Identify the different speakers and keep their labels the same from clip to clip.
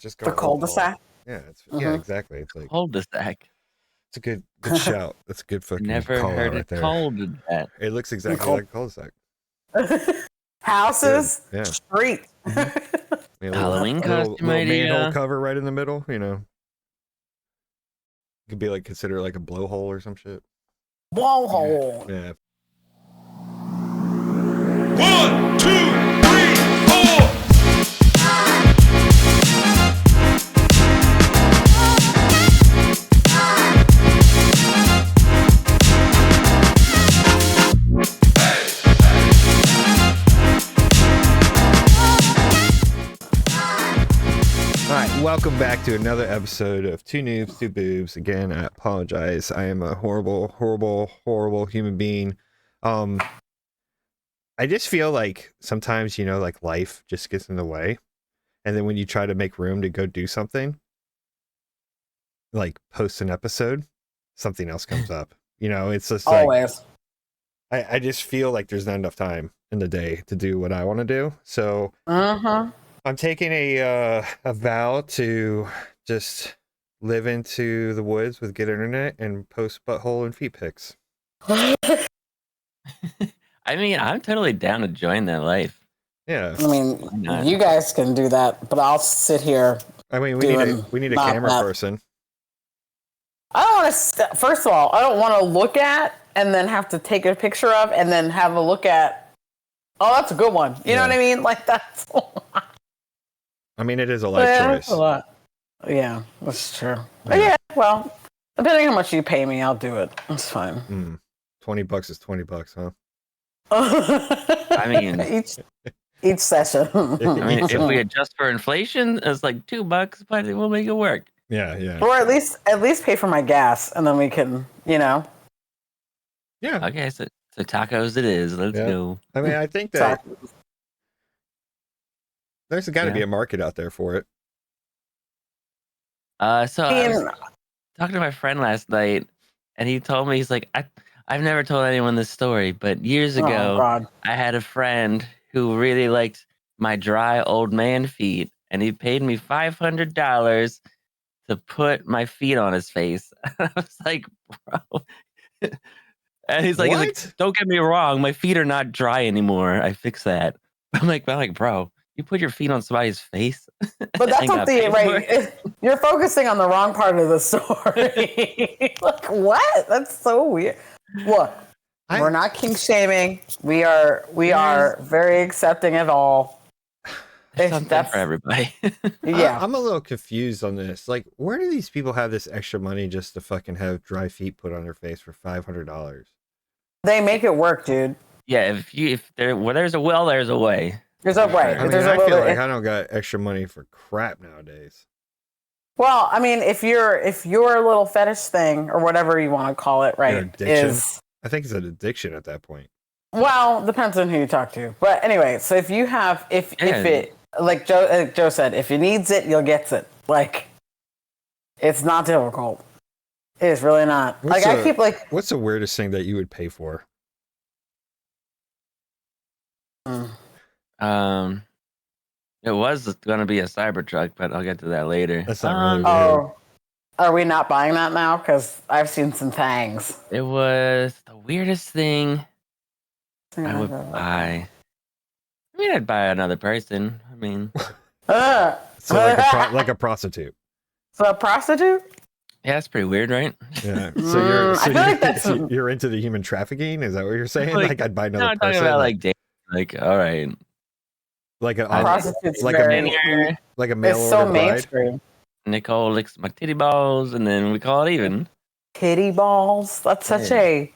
Speaker 1: Just go
Speaker 2: The cul-de-sac.
Speaker 1: Yeah, yeah, exactly. It's like
Speaker 3: cul-de-sac.
Speaker 1: it's a good shout. That's a good fucking
Speaker 3: Never
Speaker 1: call
Speaker 3: heard
Speaker 1: out right
Speaker 3: it
Speaker 1: there.
Speaker 3: called that.
Speaker 1: It looks exactly like a cul-de-sac.
Speaker 2: Houses,
Speaker 1: yeah.
Speaker 2: street.
Speaker 1: Yeah,
Speaker 3: Halloween costume
Speaker 1: little
Speaker 3: idea.
Speaker 1: manhole cover right in the middle. You know, could be like considered like a blowhole or some shit.
Speaker 2: Blowhole.
Speaker 1: Yeah.
Speaker 4: 1, 2, 3, 4.
Speaker 1: Alright, welcome back to another episode of 2Noobs2Boobs. Again, I apologize. I am a horrible human being. I just feel like sometimes, like life just gets in the way. And then when you try to make room to go do something, like post an episode, something else comes up. It's just like,
Speaker 2: Always.
Speaker 1: I just feel like there's not enough time in the day to do what I want to do. So I'm taking a vow to just live into the woods with good internet and post butthole and feet pics.
Speaker 3: I mean, I'm totally down to join that life.
Speaker 1: Yeah.
Speaker 2: I mean, you guys can do that, but I'll sit here.
Speaker 1: I mean, we need a camera person.
Speaker 2: I don't want to. First of all, I don't want to look at and then have to take a picture of and then have a look at. Oh, that's a good one. You know what I mean? Like that's.
Speaker 1: I mean, it is a life choice.
Speaker 2: A lot. Yeah, that's true. Yeah, well, depending on how much you pay me, I'll do it. That's fine.
Speaker 1: $20 is $20, huh?
Speaker 3: I mean,
Speaker 2: each session.
Speaker 3: I mean, if we adjust for inflation, it's like $2, but we'll make it work.
Speaker 1: Yeah.
Speaker 2: Or at least pay for my gas, and then we can,
Speaker 1: Yeah.
Speaker 3: Okay, so tacos it is. Let's go.
Speaker 1: I mean, I think that there's got to be a market out there for it.
Speaker 3: So I was talking to my friend last night, and he told me, he's like, I've never told anyone this story, but years ago, I had a friend who really liked my dry old man feet, and he paid me $500 to put my feet on his face. I was like, bro. And he's like, don't get me wrong, my feet are not dry anymore. I fixed that. I'm like, bro, you put your feet on somebody's face?
Speaker 2: But that's not the right. You're focusing on the wrong part of the story. Like, what? That's so weird. Look, we're not kink shaming. We are very accepting of all.
Speaker 3: Something for everybody.
Speaker 2: Yeah,
Speaker 1: I'm a little confused on this. Like, where do these people have this extra money just to fucking have dry feet put on their face for $500?
Speaker 2: They make it work, dude.
Speaker 3: Yeah, if there's a will, there's a way.
Speaker 2: There's a way.
Speaker 1: I mean, I feel like I don't got extra money for crap nowadays.
Speaker 2: Well, I mean, if your little fetish thing or whatever you want to call it, right, is
Speaker 1: I think it's an addiction at that point.
Speaker 2: Well, depends on who you talk to. But anyway, so if you have if it like Joe said, if it needs it, you'll get it. Like, it's not difficult. It is really not.
Speaker 1: What's the weirdest thing that you would pay for?
Speaker 3: It was going to be a Cybertruck, but I'll get to that later.
Speaker 1: That's not really weird.
Speaker 2: Are we not buying that now? Because I've seen some things.
Speaker 3: It was the weirdest thing I would buy. I mean, I'd buy another person. I mean,
Speaker 1: so like a prostitute.
Speaker 2: So a prostitute?
Speaker 3: Yeah, that's pretty weird, right?
Speaker 1: Yeah. So you're into the human trafficking? Is that what you're saying? Like I'd buy another person?
Speaker 3: I'm talking about like dating. Like, all right.
Speaker 1: Like a
Speaker 2: prostitute's
Speaker 1: like a mail
Speaker 2: it's so
Speaker 1: order
Speaker 2: mainstream.
Speaker 3: Nicole licks my titty balls, and then we call it even.
Speaker 2: Titty balls? That's such a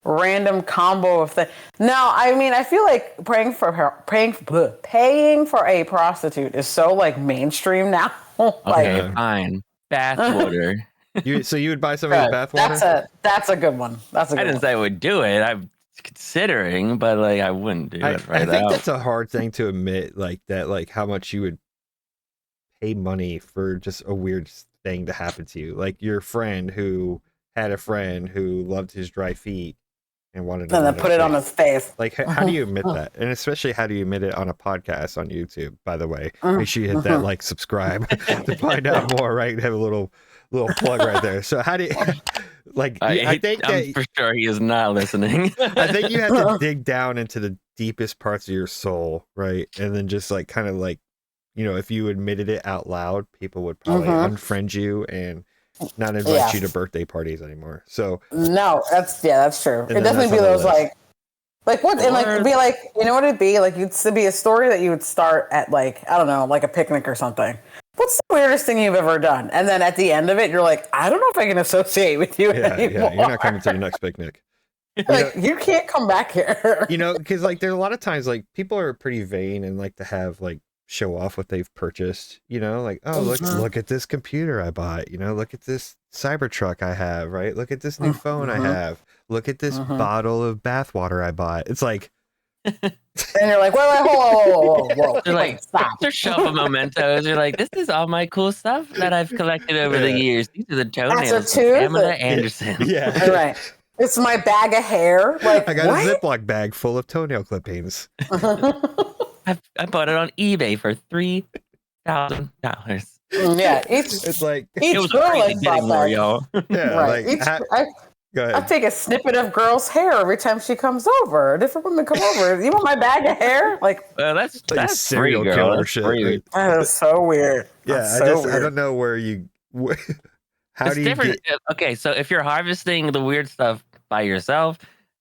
Speaker 2: random combo of things. No, I mean, I feel like paying for a prostitute is so like mainstream now.
Speaker 3: Okay, fine. Bathwater.
Speaker 1: So you would buy somebody's bathwater?
Speaker 2: That's a good one. That's a good one.
Speaker 3: I didn't say I would do it. I'm considering, but like I wouldn't do it right now.
Speaker 1: I think that's a hard thing to admit, like that, like how much you would pay money for just a weird thing to happen to you. Like your friend who had a friend who loved his dry feet and wanted to
Speaker 2: and then put it on his face.
Speaker 1: Like, how do you admit that? And especially, how do you admit it on a podcast on YouTube? By the way, make sure you hit that like, subscribe to find out more. Right, have a little plug right there. So how do you like? I'm
Speaker 3: for sure he is not listening.
Speaker 1: I think you have to dig down into the deepest parts of your soul, right, and then just like kind of like, if you admitted it out loud, people would probably unfriend you and not invite you to birthday parties anymore. So
Speaker 2: no, that's true. It definitely be those like what, and like it'd be like, you know what it'd be like? It'd be a story that you would start at like, I don't know, like a picnic or something. What's the weirdest thing you've ever done? And then at the end of it, you're like, I don't know if I can associate with you anymore.
Speaker 1: Yeah, you're not coming to the next picnic.
Speaker 2: Like, you can't come back here.
Speaker 1: Because like there's a lot of times like people are pretty vain and like to have like show off what they've purchased, like, oh, look at this computer I bought, look at this Cybertruck I have, right? Look at this new phone I have. Look at this bottle of bathwater I bought. It's like,
Speaker 2: and you're like, whoa.
Speaker 3: They're like, stop. They're showing mementos. You're like, this is all my cool stuff that I've collected over the years. These are the toenails of Pamela Anderson.
Speaker 1: Yeah.
Speaker 2: All right. It's my bag of hair. Like,
Speaker 1: I got a Ziploc bag full of toenail clippings.
Speaker 3: I bought it on eBay for $3,000.
Speaker 2: Yeah,
Speaker 1: it's like
Speaker 3: it was crazy getting more, y'all.
Speaker 1: Yeah,
Speaker 2: right.
Speaker 1: Like, go ahead.
Speaker 2: I take a snippet of girl's hair every time she comes over. Different women come over. You want my bag of hair? Like,
Speaker 3: that's
Speaker 1: serial
Speaker 3: free,
Speaker 1: killer
Speaker 3: girl.
Speaker 1: shit.
Speaker 3: Free.
Speaker 2: That is so weird.
Speaker 1: Yeah, I don't know where you. How
Speaker 3: it's
Speaker 1: do you
Speaker 3: different. Okay, so if you're harvesting the weird stuff by yourself,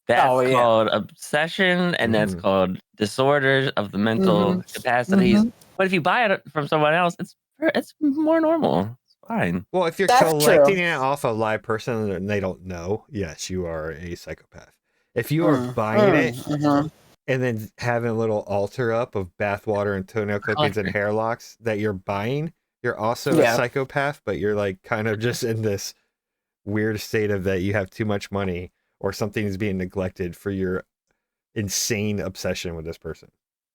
Speaker 3: that's called obsession, and that's called disorders of the mental capacities. But if you buy it from someone else, it's more normal. It's fine.
Speaker 1: Well, if you're collecting it off a live person and they don't know, yes, you are a psychopath. If you are buying it and then having a little altar up of bathwater and toenail clippings and hair locks that you're buying, you're also a psychopath, but you're like kind of just in this weird state of that you have too much money or something is being neglected for your insane obsession with this person.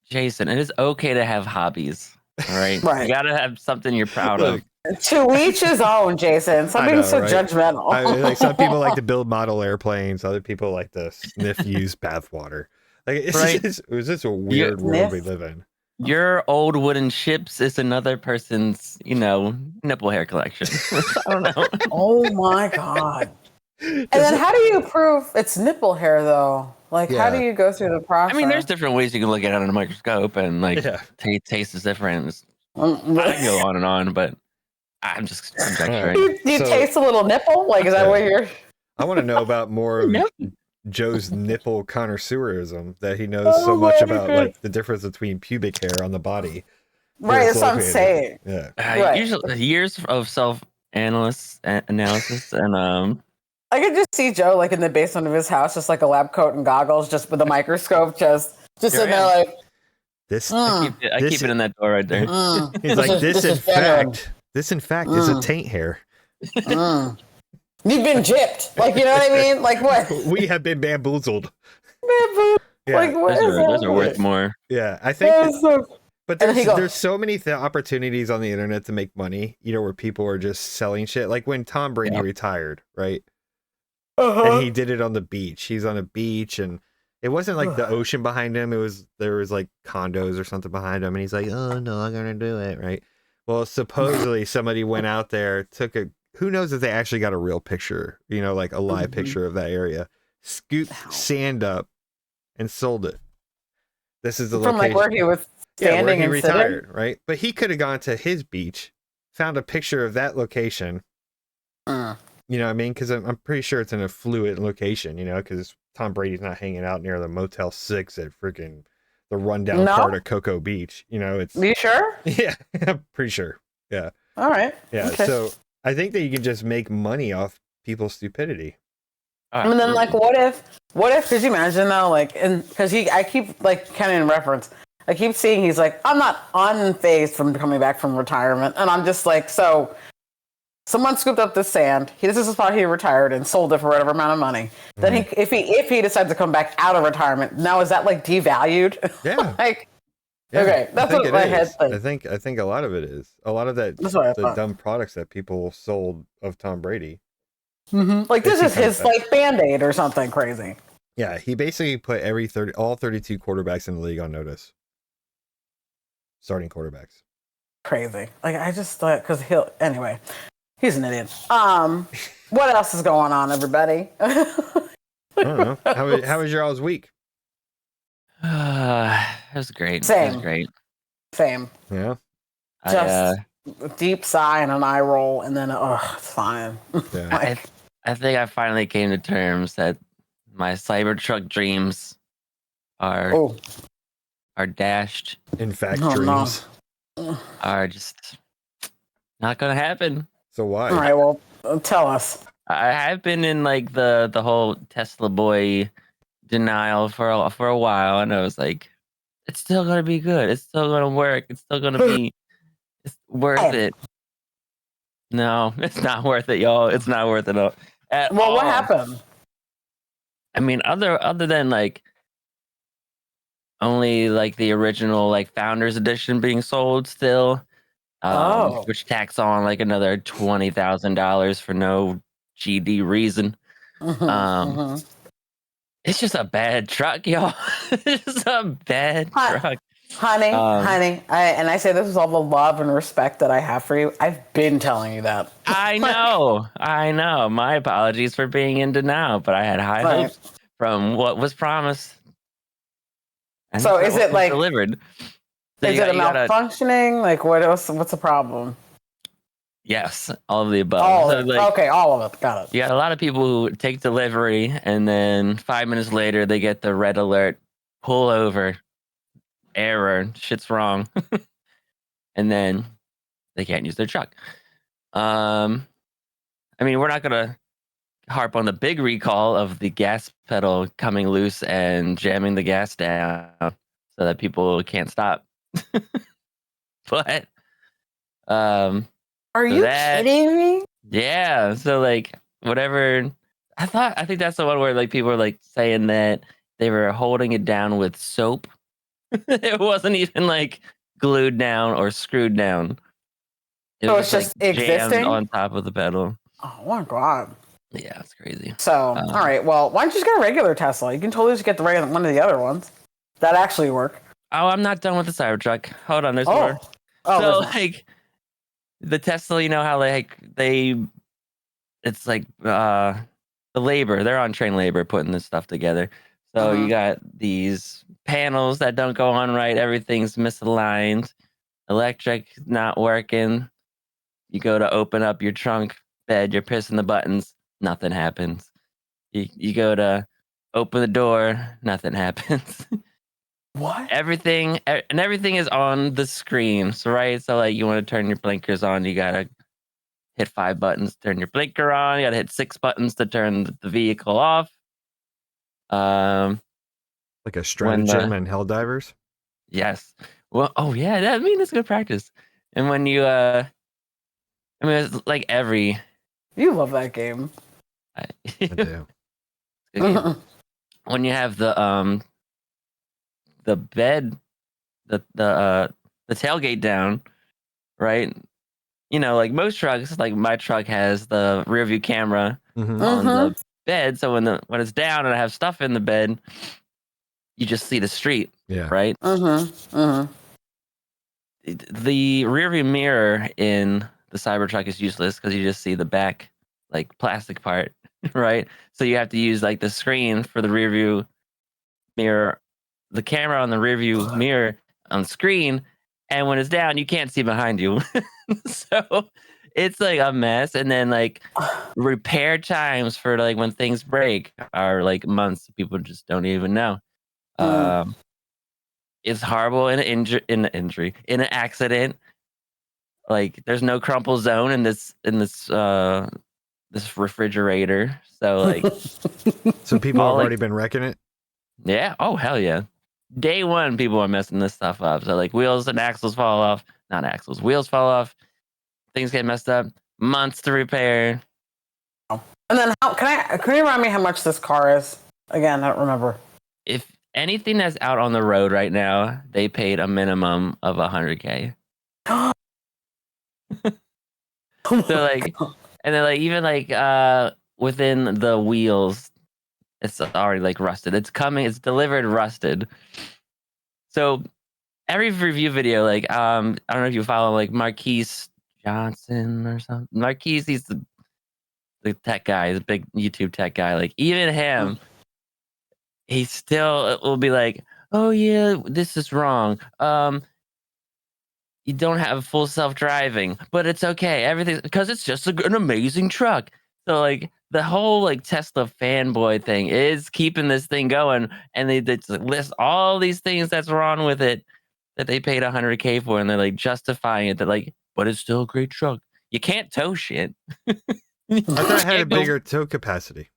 Speaker 3: Jason, it is okay to have hobbies. All right. You gotta have something you're proud of.
Speaker 2: To each his own, Jason. Some people so judgmental.
Speaker 1: Like some people like to build model airplanes, other people like to sniff used bathwater. Like it's just a weird world we live in.
Speaker 3: Your old wooden ships is another person's, nipple hair collection. I don't know.
Speaker 2: Oh my God. And then how do you prove it's nipple hair though? Like, how do you go through the process?
Speaker 3: I mean, there's different ways you can look at it under a microscope and like taste is different. I can go on and on, but I'm just conjecturing.
Speaker 2: Do you taste a little nipple? Like, is that what you're...
Speaker 1: I want to know about more of Joe's nipple connoisseurism, that he knows so much about like the difference between pubic hair on the body.
Speaker 2: Right, that's what I'm saying.
Speaker 1: Yeah.
Speaker 3: Usually years of self-analysis and
Speaker 2: I could just see Joe like in the basement of his house, just like a lab coat and goggles, just with a microscope, just in there like
Speaker 1: this.
Speaker 3: I keep it in that door right there.
Speaker 1: He's like, this in fact is a taint hair.
Speaker 2: You've been gypped, like, you know what I mean? Like what?
Speaker 1: We have been bamboozled.
Speaker 2: Yeah. Like what?
Speaker 3: Those are worth more.
Speaker 1: Yeah, I think. But there's so many opportunities on the internet to make money, where people are just selling shit. Like when Tom Brady retired, right? And he did it on the beach. He's on a beach, and it wasn't like the ocean behind him. There was like condos or something behind him, and he's like, "Oh no, I'm gonna do it," right? Well, supposedly somebody went out there, who knows if they actually got a real picture, like a live picture of that area, scooped sand up, and sold it. This is the location.
Speaker 2: From like where he was standing
Speaker 1: where he
Speaker 2: and
Speaker 1: retired,
Speaker 2: sitting?
Speaker 1: right? But he could have gone to his beach, found a picture of that location. You know what I mean? Because I'm pretty sure it's in a fluid location, because Tom Brady's not hanging out near the Motel 6 at freaking the rundown part of Cocoa Beach. It's.
Speaker 2: Are you sure?
Speaker 1: Yeah, I'm pretty sure. Yeah.
Speaker 2: All right.
Speaker 1: Yeah.
Speaker 2: Okay.
Speaker 1: So I think that you can just make money off people's stupidity.
Speaker 2: And then, like, what if? Could you imagine though? Like, because I keep like kind of in reference. I keep seeing he's like, I'm not unfazed from coming back from retirement, and I'm just like, so. Someone scooped up this sand. This is the spot he retired and sold it for whatever amount of money. Then if he decides to come back out of retirement, now is that like devalued?
Speaker 1: Yeah.
Speaker 2: Okay, that's what my head thinks.
Speaker 1: I think a lot of it is. A lot of the dumb products that people sold of Tom Brady.
Speaker 2: Like this is his like Band-Aid or something crazy.
Speaker 1: Yeah, he basically put all 32 quarterbacks in the league on notice. Starting quarterbacks.
Speaker 2: Crazy. Like I just thought anyway, he's an idiot. What else is going on, everybody?
Speaker 1: I don't know. How was your all's week?
Speaker 3: It was great.
Speaker 2: Same.
Speaker 3: It was great.
Speaker 2: Same.
Speaker 1: Yeah.
Speaker 2: Just a deep sigh and an eye roll, and then it's fine.
Speaker 1: Yeah.
Speaker 3: I think I finally came to terms that my Cybertruck dreams are dashed.
Speaker 1: In fact, dreams
Speaker 3: are just not gonna happen.
Speaker 1: So why?
Speaker 2: All right, well, tell us.
Speaker 3: I have been in like the whole Tesla boy denial for a while, and I was like, it's still gonna be good. It's still gonna work. It's still gonna be worth it. No, it's not worth it, y'all. It's not worth it at all.
Speaker 2: What happened?
Speaker 3: I mean, other than like only like the original like Founders Edition being sold still, which tacks on like another $20,000 for no GD reason. It's just a bad truck, y'all. It's just a bad truck.
Speaker 2: Honey, and I say this with all the love and respect that I have for you. I've been telling you that.
Speaker 3: I know. My apologies for being in denial, but I had high hopes from what was promised. And
Speaker 2: so is it like
Speaker 3: delivered? So
Speaker 2: is it a malfunctioning? Like what else? What's the problem?
Speaker 3: Yes, all of the above.
Speaker 2: All of it. Got it.
Speaker 3: You got a lot of people who take delivery and then 5 minutes later they get the red alert, pull over, error, shit's wrong. And then they can't use their truck. I mean, we're not gonna harp on the big recall of the gas pedal coming loose and jamming the gas down so that people can't stop. But
Speaker 2: are you kidding me?
Speaker 3: Yeah. So like whatever. I think that's the one where like people were like saying that they were holding it down with soap. It wasn't even like glued down or screwed down.
Speaker 2: So it's just like existing
Speaker 3: on top of the pedal.
Speaker 2: Oh my god.
Speaker 3: Yeah, it's crazy.
Speaker 2: So all right, well, why don't you just get a regular Tesla? You can totally just get the regular one of the other ones that actually work.
Speaker 3: Oh, I'm not done with the Cybertruck. Hold on, there's more. So like the Tesla, you know how it's like the labor, they're on train labor putting this stuff together. So you got these panels that don't go on right, everything's misaligned, electric not working. You go to open up your trunk bed, you're pressing the buttons, nothing happens. You go to open the door, nothing happens.
Speaker 2: What?
Speaker 3: Everything is on the screen. So right, so like you want to turn your blinkers on, you gotta hit 5 buttons to turn your blinker on. You gotta hit 6 buttons to turn the vehicle off.
Speaker 1: Like a stratagem and Helldivers.
Speaker 3: Yes. Well, oh yeah, I mean that's good practice. And when you I mean it's like every.
Speaker 2: You love that game.
Speaker 1: I do.
Speaker 3: When you have the bed, the tailgate down, right? You know, like most trucks, like my truck has the rear view camera on the bed, so when it's down and I have stuff in the bed, you just see the street.
Speaker 1: Yeah.
Speaker 3: Right. The rear view mirror in the Cybertruck is useless because you just see the back, like plastic part, right? So you have to use like the screen for the rear view mirror, the camera on the rear view mirror on screen, and when it's down, you can't see behind you. So it's like a mess. And then like repair times for like when things break are like months. People just don't even know. It's horrible in an accident. Like there's no crumple zone in this refrigerator. So like
Speaker 1: so people have already been wrecking it?
Speaker 3: Yeah. Oh hell yeah. Day one people are messing this stuff up. So like wheels and axles fall off. Not axles, wheels fall off. Things get messed up. Months to repair.
Speaker 2: And then can you remind me how much this car is? Again, I don't remember.
Speaker 3: If anything that's out on the road right now, they paid a minimum of $100K. So like, and then like even like within the wheels, it's already like rusted. It's coming. It's delivered rusted. So every review video, like I don't know if you follow like Marquise Johnson or something. Marquise, he's the tech guy. He's a big YouTube tech guy. Like even him, he still will be like, "Oh yeah, this is wrong. You don't have full self-driving, but it's okay. Everything because it's just an amazing truck." So like the whole like Tesla fanboy thing is keeping this thing going, and they list all these things that's wrong with it that they paid $100K for, and they're like justifying it. That like, but it's still a great truck. You can't tow shit.
Speaker 1: I thought it had a bigger tow capacity.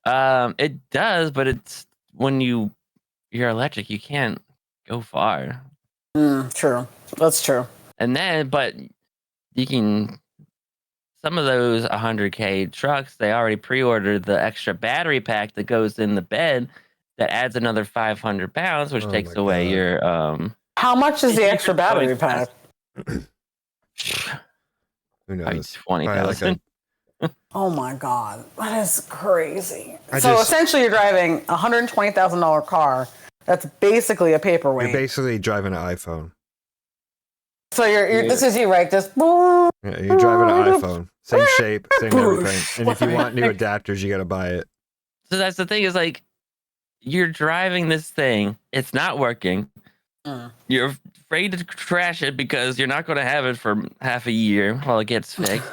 Speaker 3: It does, but it's when you're electric, you can't go far.
Speaker 2: True. That's true.
Speaker 3: And then, but you can, some of those 100K trucks, they already pre-ordered the extra battery pack that goes in the bed that adds another 500 pounds, which takes away your,
Speaker 2: How much is the extra battery pack?
Speaker 1: Who knows?
Speaker 3: 20,000.
Speaker 2: Oh my God. That is crazy. So essentially you're driving a $120,000 car. That's basically a paperweight.
Speaker 1: You're basically driving an iPhone.
Speaker 2: So this is you, right? Just
Speaker 1: yeah, you're driving an iPhone. Same shape, same everything. And if you want new adapters, you got to buy it.
Speaker 3: So that's the thing is like, you're driving this thing. It's not working. You're afraid to crash it because you're not going to have it for half a year while it gets fixed.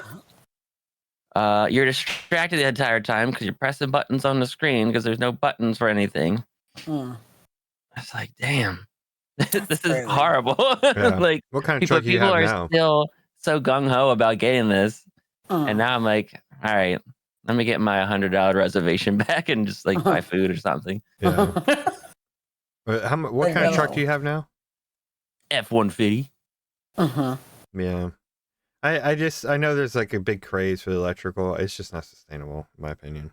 Speaker 3: You're distracted the entire time because you're pressing buttons on the screen because there's no buttons for anything. It's like, damn, this is horrible.
Speaker 1: Yeah.
Speaker 3: Like,
Speaker 1: what kind of truck do you have now?
Speaker 3: People are still so gung ho about getting this, and now I'm like, all right, let me get my $100 reservation back and just like buy food or something.
Speaker 1: Yeah. What kind of truck do you have now?
Speaker 3: F-150.
Speaker 1: Yeah. I know there's like a big craze for the electrical. It's just not sustainable, in my opinion.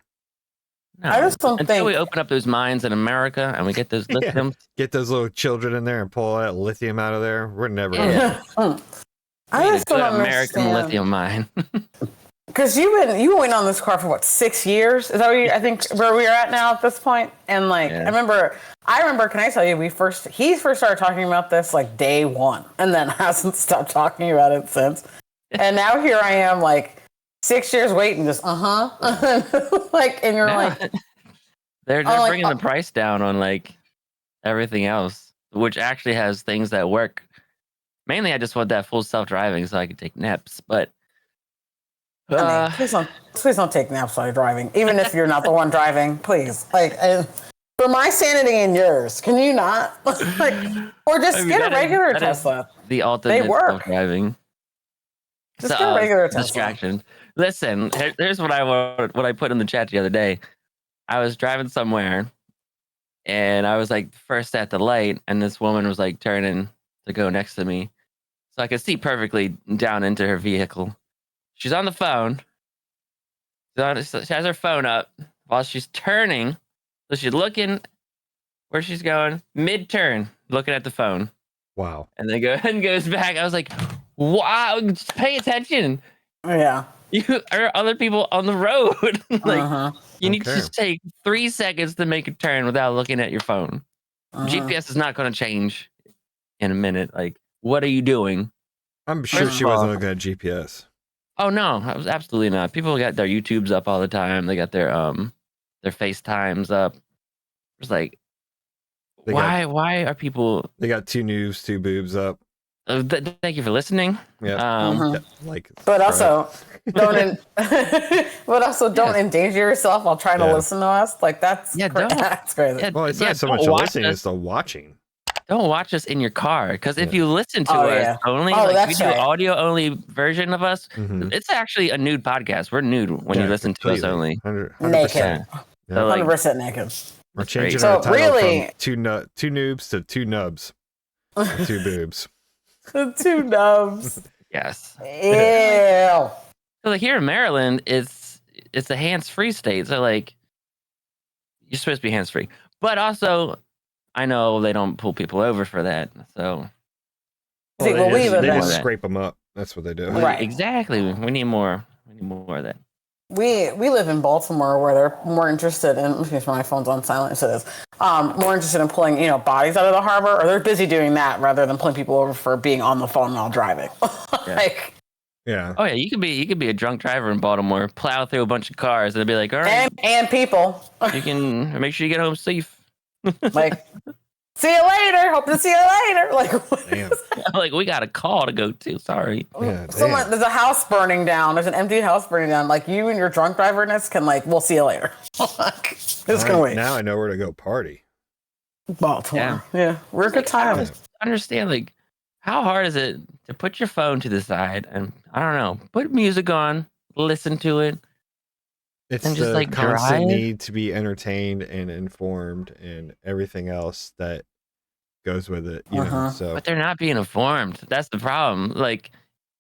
Speaker 3: No,
Speaker 2: I just don't
Speaker 3: until
Speaker 2: think
Speaker 3: we open up those mines in America and we get those lithium.
Speaker 1: Get those little children in there and pull that lithium out of there. We're never.
Speaker 2: I just don't
Speaker 3: American
Speaker 2: understand.
Speaker 3: lithium mine.
Speaker 2: Because you went on this car for what, 6 years? Is that what I think where we are at now at this point? And like, I remember. Can I tell you? He first started talking about this like day one, and then hasn't stopped talking about it since. And now here I am, like 6 years waiting, just like, and you're like,
Speaker 3: they're bringing the price down on like everything else, which actually has things that work. Mainly, I just want that full self-driving so I can take naps. But
Speaker 2: please don't take naps while you're driving, even if you're not the one driving. Please, like, for my sanity and yours, can you not? Like, or just get a regular Tesla.
Speaker 3: The ultimate
Speaker 2: they work.
Speaker 3: Self-driving.
Speaker 2: Just get a regular Tesla.
Speaker 3: Distraction. Listen, here's what I put in the chat the other day. I was driving somewhere, and I was like first at the light, and this woman was like turning to go next to me, so I could see perfectly down into her vehicle. She's on the phone. She has her phone up while she's turning, so she's looking where she's going mid-turn, looking at the phone.
Speaker 1: Wow.
Speaker 3: And then goes back. I was like, wow, just pay attention.
Speaker 2: Yeah.
Speaker 3: You are other people on the road. Like, you need to just take 3 seconds to make a turn without looking at your phone. GPS is not going to change in a minute. Like, what are you doing?
Speaker 1: I'm sure she wasn't looking at GPS.
Speaker 3: Oh no, I was absolutely not. People got their YouTubes up all the time. They got their FaceTimes up. It's like, why are people?
Speaker 1: They got 2Noobs2Boobs up.
Speaker 3: Thank you for listening.
Speaker 1: Yeah.
Speaker 2: But also don't endanger yourself while trying to listen to us. Like that's that's crazy.
Speaker 3: Yeah,
Speaker 1: well, it's not so much listening; it's the watching.
Speaker 3: Don't watch us in your car, because if you listen to us only, we do audio only version of us. It's actually a nude podcast. We're nude when you listen to us only.
Speaker 1: 100%.
Speaker 2: Naked.
Speaker 1: Yeah.
Speaker 2: 100% naked.
Speaker 1: We're changing our title from two noobs to 2Nubs. 2 boobs.
Speaker 2: 2 nubs.
Speaker 3: Yes.
Speaker 2: Ew.
Speaker 3: So like here in Maryland, it's a hands-free state. So like you're supposed to be hands-free, but also I know they don't pull people over for that. So
Speaker 1: they just scrape them up. That's what they do.
Speaker 2: Right.
Speaker 3: Exactly. We need more. We need more of that.
Speaker 2: we live in Baltimore where they're more interested in, excuse me, my phone's on silent, so it is, more interested in pulling, bodies out of the harbor, or they're busy doing that rather than pulling people over for being on the phone while driving.
Speaker 1: Yeah.
Speaker 3: Oh yeah, you could be a drunk driver in Baltimore, plow through a bunch of cars, and it'd be like, all right,
Speaker 2: and people.
Speaker 3: You can make sure you get home safe.
Speaker 2: Like, see you later. Hope to see you later.
Speaker 3: Like, we got a call to go to. Sorry.
Speaker 1: Yeah,
Speaker 2: there's a house burning down. There's an empty house burning down. Like, you and your drunk driverness can, we'll see you later. Just gonna wait.
Speaker 1: Now I know where to go party.
Speaker 2: Baltimore. Yeah. We're a good time.
Speaker 3: I understand, how hard is it to put your phone to the side and, I don't know, put music on, listen to it.
Speaker 1: It's
Speaker 3: and just
Speaker 1: the constant
Speaker 3: drive?
Speaker 1: need to be entertained and informed and everything else that goes with it, you know. So,
Speaker 3: but they're not being informed. That's the problem.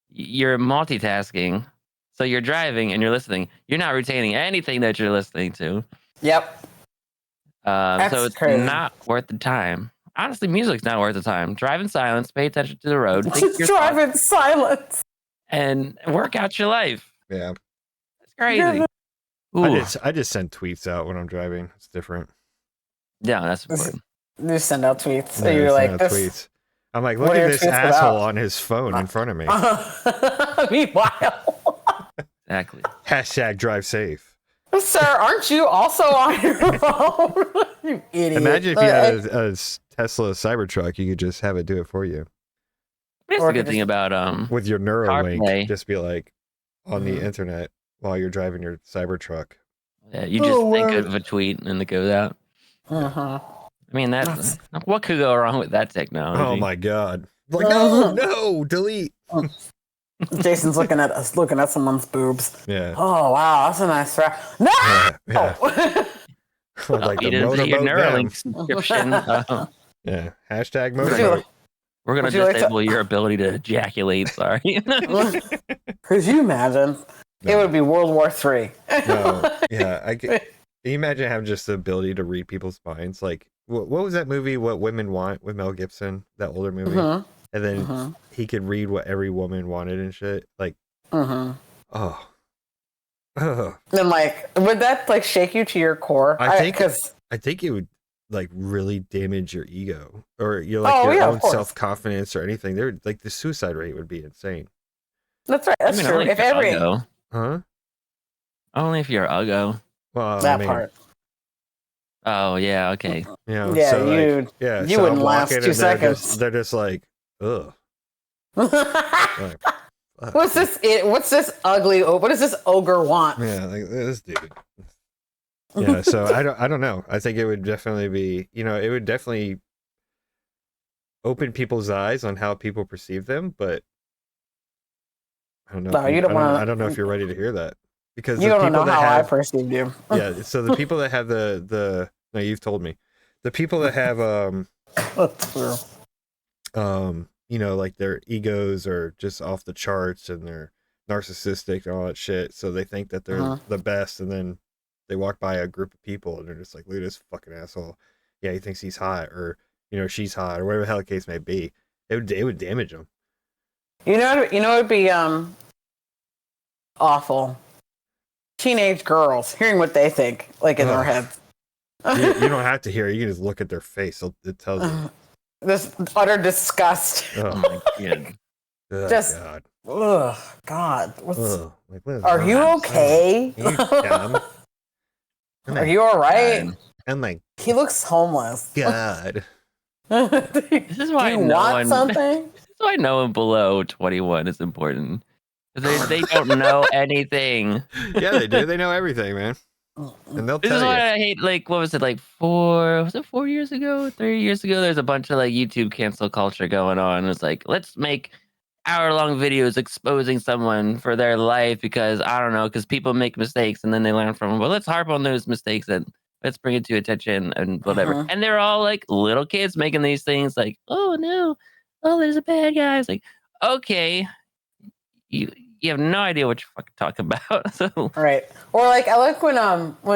Speaker 3: You're multitasking, so you're driving and you're listening. You're not retaining anything that you're listening to.
Speaker 2: Yep.
Speaker 3: So it's
Speaker 2: crazy.
Speaker 3: not worth the time. Honestly, music's not worth the time. Drive in silence. Pay attention to the road.
Speaker 2: Just drive in silence
Speaker 3: and work out your life.
Speaker 1: Yeah.
Speaker 3: It's crazy.
Speaker 1: I just send tweets out when I'm driving. It's different.
Speaker 3: Yeah, that's important.
Speaker 2: You send out tweets.
Speaker 1: Yeah,
Speaker 2: you're like,
Speaker 1: tweets. I'm like, look at this asshole on his phone in front of me.
Speaker 2: Meanwhile.
Speaker 3: Exactly.
Speaker 1: # drive safe.
Speaker 2: Sir, aren't you also on your phone? You idiot.
Speaker 1: Imagine if you had a Tesla Cybertruck, you could just have it do it for you.
Speaker 3: That's the good thing about
Speaker 1: with your Neuralink,
Speaker 3: CarPlay.
Speaker 1: just be like on the internet while you're driving your Cybertruck.
Speaker 3: Yeah, you just think of a tweet and it goes out. I mean, what could go wrong with that technology?
Speaker 1: Oh my god! No, delete.
Speaker 2: Jason's looking at someone's boobs.
Speaker 1: Yeah.
Speaker 2: Oh wow, that's a nice wrap. No.
Speaker 1: Yeah.
Speaker 3: Like the your Neuralink subscription.
Speaker 1: Yeah. # motorboat.
Speaker 3: We're gonna disable your ability to ejaculate. Sorry.
Speaker 2: Could you imagine? No. It would be World War III.
Speaker 1: No. Yeah. Can you imagine having just the ability to read people's minds? Like, what was that movie? What Women Want with Mel Gibson? That older movie. And then he could read what every woman wanted and shit. Like, oh.
Speaker 2: And would that shake you to your core?
Speaker 1: I think it would really damage your ego or your own self confidence or anything. There, the suicide rate would be insane.
Speaker 2: That's right. That's true. If every
Speaker 3: only if you're uggo.
Speaker 1: Well,
Speaker 2: that part.
Speaker 3: Oh yeah. Okay.
Speaker 1: Yeah.
Speaker 2: Yeah.
Speaker 1: So,
Speaker 2: you wouldn't last 2 seconds.
Speaker 1: They're just like, ugh.
Speaker 2: What's this? What's this ugly? What does this ogre want?
Speaker 1: Yeah, this dude. Yeah, so I don't know. I think it would definitely be, it would definitely open people's eyes on how people perceive them, but I don't know.
Speaker 2: No, you don't want.
Speaker 1: I don't know if you're ready to hear that because
Speaker 2: you don't know how I perceived you.
Speaker 1: Yeah, so the people that have no, you've told me, the people that have
Speaker 2: that's true.
Speaker 1: Their egos are just off the charts and they're narcissistic and all that shit. So they think that they're the best, and then they walk by a group of people and they're just like, look at this fucking asshole. Yeah, he thinks he's hot, or she's hot, or whatever the hell the case may be. It would damage them.
Speaker 2: It'd be awful. Teenage girls hearing what they think, in their heads.
Speaker 1: You don't have to hear it. You can just look at their face. It tells you.
Speaker 2: This utter disgust.
Speaker 3: Oh my god.
Speaker 2: Just
Speaker 1: God.
Speaker 2: Ugh, God.
Speaker 1: Are
Speaker 2: you okay?
Speaker 1: Are you dumb?
Speaker 2: Are you all right?
Speaker 1: I'm like,
Speaker 2: he looks homeless.
Speaker 1: God.
Speaker 3: This is why
Speaker 2: Do you want something?
Speaker 3: This is why no one below 21 is important. They don't know anything.
Speaker 1: Yeah, they do. They know everything, man. And they'll tell you.
Speaker 3: This is why I hate, what was it, 4 years ago? 3 years ago? There's a bunch of, YouTube cancel culture going on. It's let's make hour-long videos exposing someone for their life because, I don't know, because people make mistakes and then they learn from them. Well, let's harp on those mistakes and let's bring it to attention and whatever. And they're all, little kids making these things oh, no. Oh, there's a bad guy. It's okay. You have no idea what you're fucking talking about. So.
Speaker 2: Right. Or I like when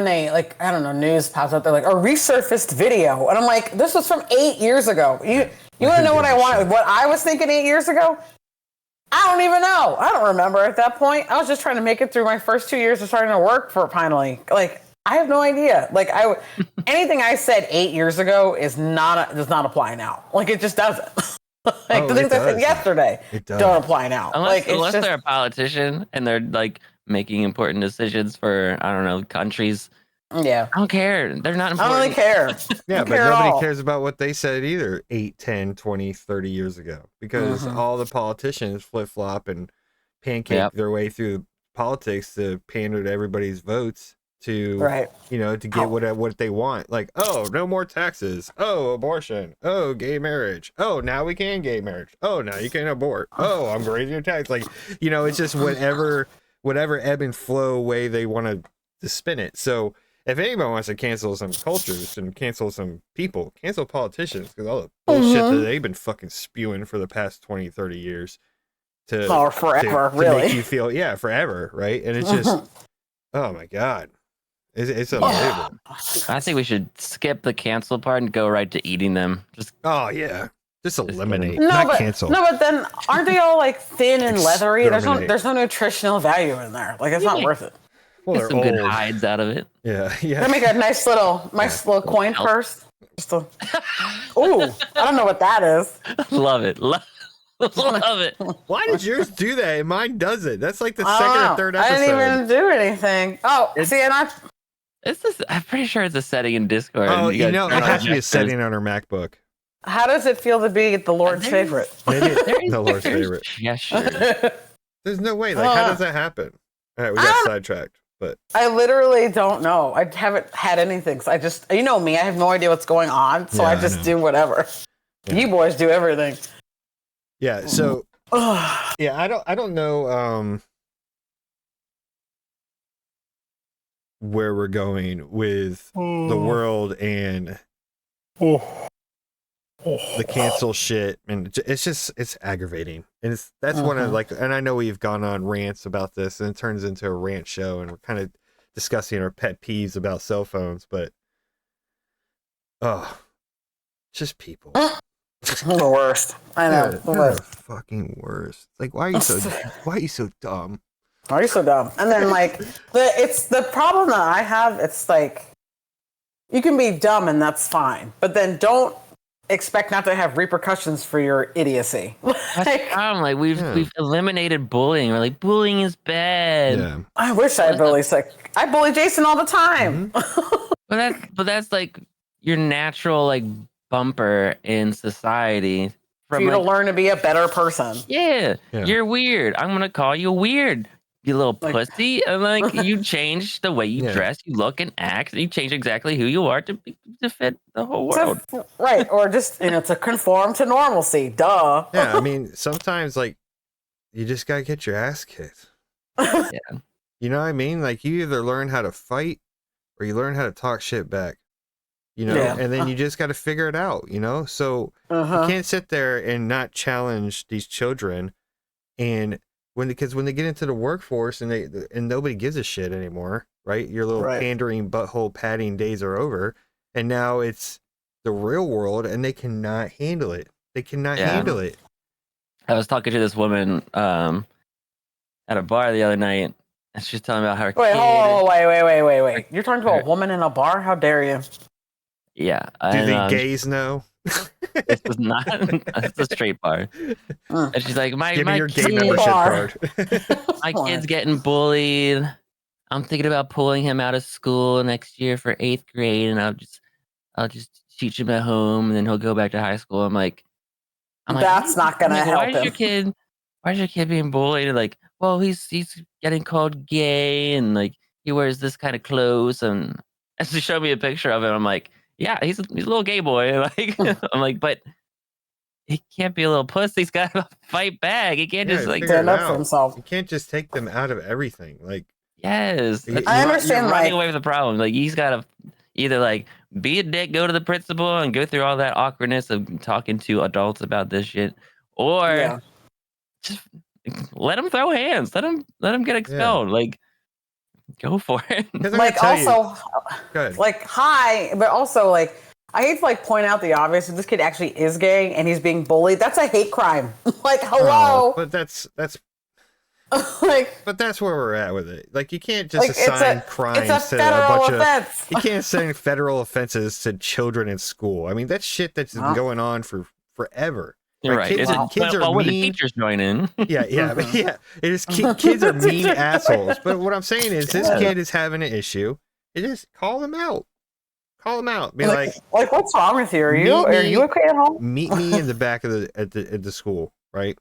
Speaker 2: they I don't know, news pops up, they're a resurfaced video. And I'm like, this was from 8 years ago. You want to know what I wanted? What I was thinking 8 years ago? I don't even know. I don't remember at that point. I was just trying to make it through my first 2 years of starting to work for finally. Like, I have no idea. Like, anything I said 8 years ago does not apply now. Like, it just doesn't. Like the things I said yesterday don't apply now.
Speaker 3: Unless they're a politician and they're like making important decisions for, I don't know, countries.
Speaker 2: Yeah.
Speaker 3: I don't care. They're not important.
Speaker 2: I don't really care.
Speaker 1: Yeah, but nobody cares about what they said either 8, 10, 20, 30 years ago. Because all the politicians flip-flop and pancake their way through politics to pander to everybody's votes to, to get what they want. Like, oh, no more taxes. Oh, abortion. Oh, gay marriage. Oh, now we can gay marriage. Oh, now you can abort. Oh, I'm raising your tax. Like, it's just whatever ebb and flow way they want to spin it. So if anyone wants to cancel some cultures and cancel some people, cancel politicians, because all the bullshit that they've been fucking spewing for the past 20, 30 years
Speaker 2: forever,
Speaker 1: to
Speaker 2: really
Speaker 1: make you feel, forever, right? And it's just, oh my God. It's unbelievable.
Speaker 3: I think we should skip the cancel part and go right to eating them. Just
Speaker 1: eliminate, not cancel.
Speaker 2: No, but then aren't they all like thin and leathery? There's no nutritional value in there. Like, it's not worth it.
Speaker 3: Well, get some good hides out of it.
Speaker 1: Yeah.
Speaker 2: They make a nice little coin purse. Ooh, I don't know what that is.
Speaker 3: Love it. Love it.
Speaker 1: Why did yours do that and mine doesn't? That's like the second or third episode.
Speaker 2: I didn't even do anything. Oh,
Speaker 3: I'm pretty sure it's a setting in Discord.
Speaker 1: Oh, it has to be a setting on her MacBook.
Speaker 2: How does it feel to be the Lord's favorite?
Speaker 1: Maybe the Lord's favorite.
Speaker 3: Gesture.
Speaker 1: There's no way. Like, how does that happen? All right, we got sidetracked. But
Speaker 2: I literally don't know. I haven't had anything. So I just, me, I have no idea what's going on. So I just do whatever. Yeah. You boys do everything.
Speaker 1: Yeah. So, I don't know where we're going with the world and the cancel shit, and it's aggravating, and that's one of and I know we've gone on rants about this, and it turns into a rant show, and we're kind of discussing our pet peeves about cell phones, but just people.
Speaker 2: The worst. I know.
Speaker 1: They're the fucking worst. Like, why are you so dumb?
Speaker 2: Why are you so dumb? And then like the problem that I have, it's like you can be dumb and that's fine, but then don't expect not to have repercussions for your idiocy.
Speaker 3: That's the problem. Like we've eliminated bullying. We're like, bullying is bad.
Speaker 2: Yeah. I wish I bully. Like, I bully Jason all the time.
Speaker 3: But that's like your natural like bumper in society
Speaker 2: for you to learn to be a better person.
Speaker 3: Yeah, you're weird. I'm gonna call you weird. You little pussy, and like you change the way you dress, you look and act, and you change exactly who you are to fit the whole world.
Speaker 2: Right, or just to conform to normalcy. Duh.
Speaker 1: Yeah, I mean, sometimes like you just gotta get your ass kicked.
Speaker 3: Yeah,
Speaker 1: you know what I mean? Like you either learn how to fight or you learn how to talk shit back. And then you just got to figure it out. So you can't sit there and not challenge these children, and because when they get into the workforce and nobody gives a shit anymore, right? Your little pandering butthole patting days are over, and now it's the real world, and they cannot handle it. They cannot handle it.
Speaker 3: I was talking to this woman at a bar the other night, and she's telling me about her.
Speaker 2: Wait! You're talking to a woman in a bar? How dare you?
Speaker 3: Yeah.
Speaker 1: Do the gays know?
Speaker 3: This is not. It's a straight bar. And she's like, my
Speaker 1: your gay membership card.
Speaker 3: My kid's getting bullied. I'm thinking about pulling him out of school next year for 8th grade, and I'll just teach him at home, and then he'll go back to high school. I'm like,
Speaker 2: that's not gonna help him.
Speaker 3: Why is your kid being bullied? And like, well, he's getting called gay, and like he wears this kind of clothes, and she showed me a picture of him. I'm like, yeah, he's a little gay boy. Like, I'm like, but he can't be a little pussy. He's got to fight back. He can't just
Speaker 2: stand up for himself.
Speaker 1: You can't just take them out of everything. Like,
Speaker 3: yes,
Speaker 2: I understand.
Speaker 3: You're running away from the problem. Like, he's got to either like be a dick, go to the principal, and go through all that awkwardness of talking to adults about this shit, or just let him throw hands. Let him get expelled. Like. Go for it.
Speaker 2: Like also, like hi, but also like I hate to like point out the obvious. If this kid actually is gay and he's being bullied, that's a hate crime. Like, hello.
Speaker 1: But that's
Speaker 2: like,
Speaker 1: but that's where we're at with it. Like, you can't just
Speaker 2: like,
Speaker 1: assign crimes
Speaker 2: it's a
Speaker 1: to
Speaker 2: federal
Speaker 1: a bunch
Speaker 2: offense.
Speaker 1: of. You can't assign federal offenses to children in school. I mean, that's shit that's been going on for forever.
Speaker 3: You're right.
Speaker 1: Kids are
Speaker 3: when the
Speaker 1: mean.
Speaker 3: teachers join in.
Speaker 1: Yeah. It is kids are mean assholes. But what I'm saying is, this kid is having an issue. You just call them out. Call them out. Be like,
Speaker 2: what's wrong with you? Are you okay at home?
Speaker 1: Meet me in the back of at the school, right?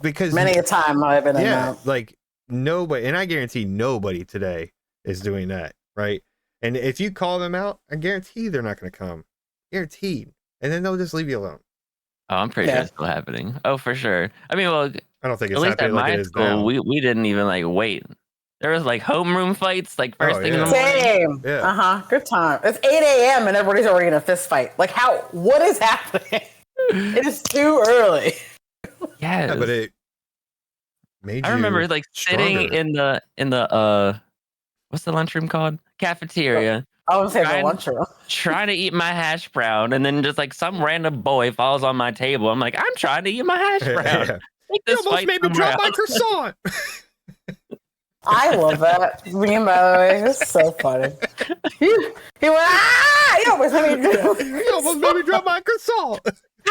Speaker 1: Because
Speaker 2: many a time I've been in that.
Speaker 1: Like nobody, and I guarantee nobody today is doing that, right? And if you call them out, I guarantee they're not going to come. Guaranteed. And then they'll just leave you alone.
Speaker 3: Oh, I'm pretty sure it's still happening. Oh, for sure. I mean, well,
Speaker 1: I don't think it's
Speaker 3: at least at
Speaker 1: happening like
Speaker 3: my
Speaker 1: it is
Speaker 3: school,
Speaker 1: now.
Speaker 3: we didn't even like wait. There was like homeroom fights, like first thing in the morning.
Speaker 2: Same.
Speaker 1: Yeah.
Speaker 2: Good time. It's 8 a.m. and everybody's already in a fist fight. Like, what is happening? It is too early.
Speaker 3: Yeah,
Speaker 1: but it made
Speaker 3: I remember like sitting in the what's the lunchroom called? Cafeteria.
Speaker 2: I was saying the lunchroom.
Speaker 3: Trying to eat my hash brown, and then just like some random boy falls on my table. I'm like, I'm trying to eat my hash brown.
Speaker 1: You almost made me drop my croissant.
Speaker 2: I love that meme, by the way. It's so funny. He went, you almost made me
Speaker 1: drop my croissant.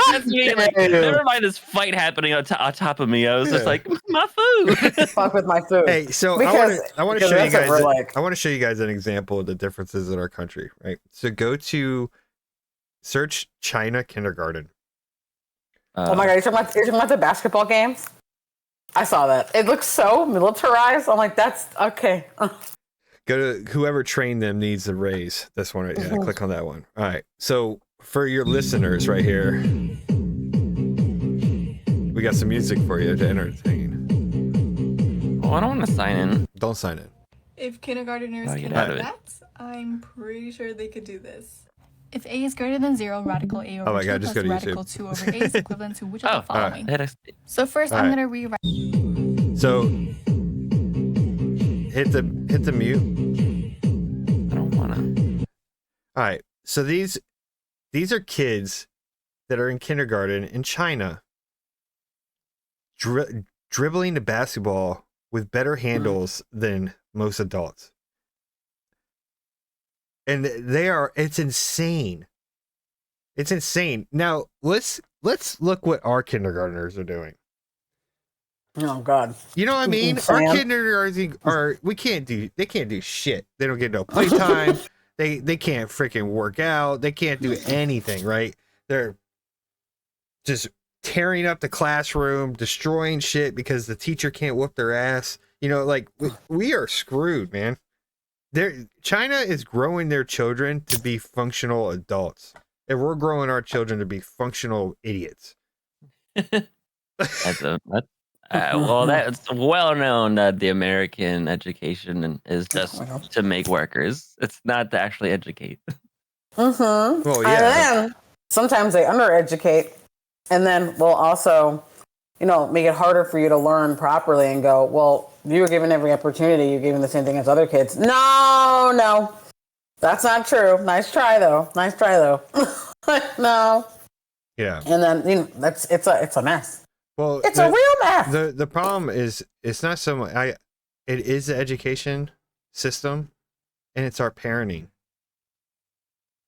Speaker 3: That's me. Like, never mind this fight happening on top of me. I was just like, my food.
Speaker 2: Fuck with my food.
Speaker 1: Hey, so I want to show you guys. I want to show you guys an example of the differences in our country. Right. So search China kindergarten.
Speaker 2: Oh my god, you're talking about the basketball games? I saw that. It looks so militarized. I'm like, that's okay.
Speaker 1: Go to whoever trained them needs a raise. This one right here. Click on that one. All right. So for your listeners right here, we got some music for you to entertain.
Speaker 3: Oh, I don't want to sign in.
Speaker 1: Don't sign in.
Speaker 5: If kindergartners can do that, I'm pretty sure they could do this.
Speaker 6: If A is greater than 0, radical A over 2
Speaker 1: just
Speaker 6: plus
Speaker 1: go to
Speaker 6: radical
Speaker 1: YouTube.
Speaker 6: 2 over A is equivalent to which of the following?
Speaker 3: Right.
Speaker 6: So first, I'm going to rewrite.
Speaker 1: So hit the mute.
Speaker 3: I don't want to.
Speaker 1: All right. So these are kids that are in kindergarten in China, dribbling the basketball with better handles than most adults. And it's insane. It's insane. Now let's look what our kindergartners are doing.
Speaker 2: Oh God.
Speaker 1: You know what I mean? Our kindergartners they can't do shit. They don't get no playtime. they can't freaking work out. They can't do anything, right? They're just tearing up the classroom, destroying shit because the teacher can't whoop their ass. You know, like we are screwed, man. China is growing their children to be functional adults, and we're growing our children to be functional idiots.
Speaker 3: That's well known that the American education is just to make workers. It's not to actually educate.
Speaker 2: Mm-hmm.
Speaker 1: Well, yeah.
Speaker 2: And then sometimes they undereducate, and then we'll also, make it harder for you to learn properly and go, well, you were given every opportunity. You're given the same thing as other kids. No, that's not true. Nice try though. No.
Speaker 1: Yeah.
Speaker 2: And then it's a mess.
Speaker 1: Well,
Speaker 2: it's a real mess.
Speaker 1: The problem is it's not so much. It is the education system, and it's our parenting.